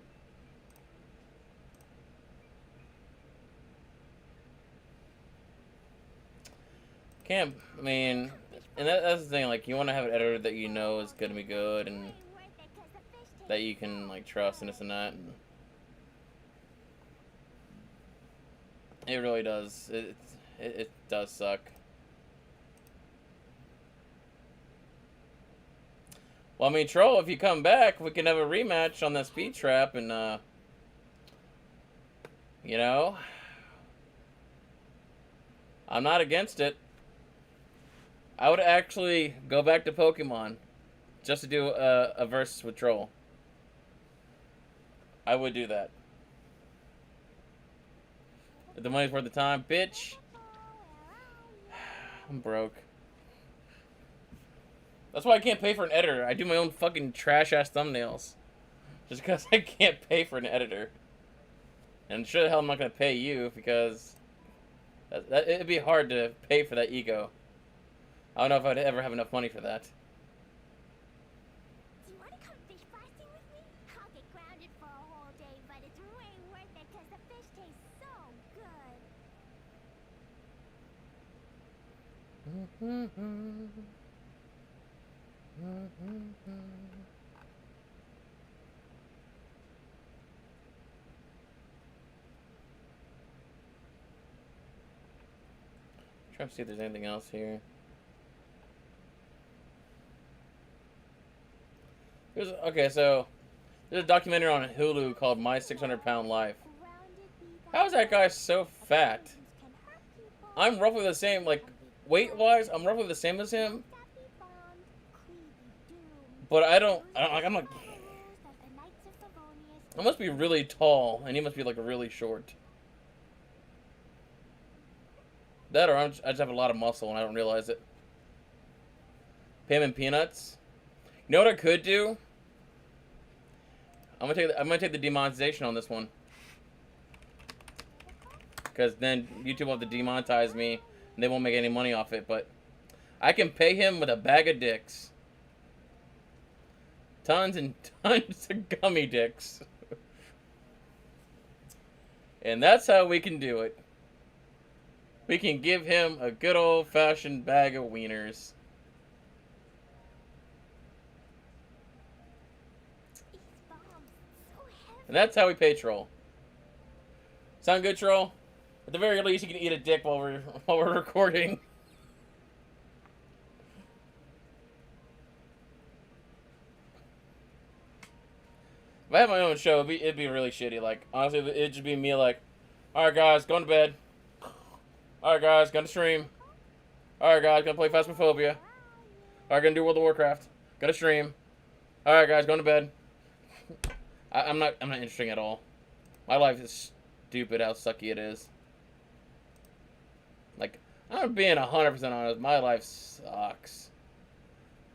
Can't, I mean, and that's the thing, like, you want to have an editor that you know is going to be good and that you can, like, trust and this and that. And it really does. It does suck. Well, I mean, Troll, if you come back, we can have a rematch on that speed trap, and You know, I'm not against it. I would actually go back to Pokemon just to do a versus with Troll. I would do that. If the money's worth the time, bitch. I'm broke. That's why I can't pay for an editor. I do my own fucking trash-ass thumbnails. Just because I can't pay for an editor. And sure the hell I'm not going to pay you because it'd be hard to pay for that ego. I don't know if I'd ever have enough money for that. Do you want to come fish blasting with me? I'll get grounded for a whole day, but it's way worth it because the fish tastes so good. Trying to see if there's anything else here. Okay, so there's a documentary on Hulu called My 600-Pound Life. How is that guy so fat? I'm roughly the same, like, weight-wise, I'm roughly the same as him. But I'm like, I must be really tall, and he must be, like, really short. That or I just have a lot of muscle and I don't realize it. Pam and peanuts. You know what I could do? I'm gonna take the demonetization on this one. Because then YouTube will have to demonetize me and they won't make any money off it, but I can pay him with a bag of dicks. Tons and tons of gummy dicks. And that's how we can do it. We can give him a good old-fashioned bag of wieners. And that's how we pay Troll. Sound good, Troll? At the very least, you can eat a dick while we're recording. If I had my own show, it'd be really shitty. Like, honestly, it'd just be me like, alright guys, going to bed. Alright guys, gonna stream. Alright guys, gonna play Phasmophobia. Alright, gonna do World of Warcraft. Gonna stream. Alright guys, going to bed. I'm not interesting at all. My life is stupid how sucky it is. Like, I'm being 100% honest, my life sucks.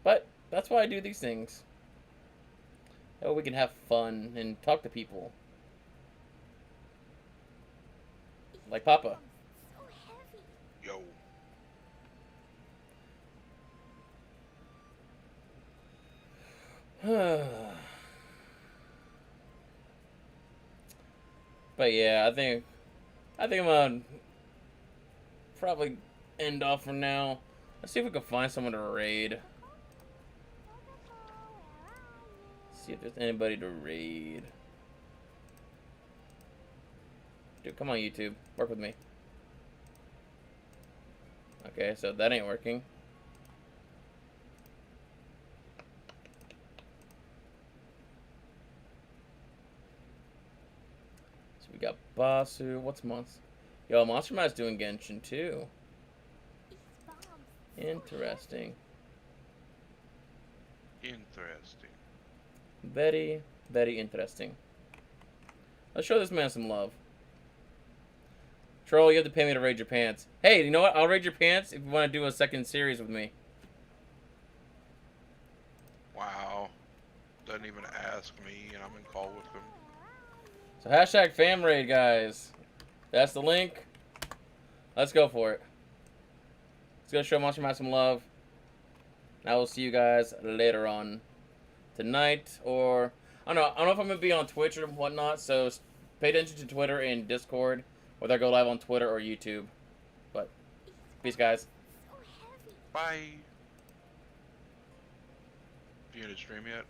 But that's why I do these things. So we can have fun and talk to people. Like Papa. Yo. But yeah, I think I'm gonna probably end off for now. Let's see if we can find someone to raid. See if there's anybody to raid. Dude, come on YouTube, work with me. Okay, so that ain't working. So we got Basu. What's Monster? Yo, Monster Man's doing Genshin too. Interesting. Interesting. Very, very interesting. Let's show this man some love. Troll, you have to pay me to raid your pants. Hey, you know what? I'll raid your pants if you want to do a second series with me. Wow. Doesn't even ask me, and I'm in call with him. So hashtag fam raid, guys. That's the link. Let's go for it. Let's go show Monster Man some love. And I will see you guys later on tonight, or I don't know if I'm gonna be on Twitch or whatnot. So pay attention to Twitter and Discord, whether I go live on Twitter or YouTube. But peace, guys. Bye. You gonna stream yet?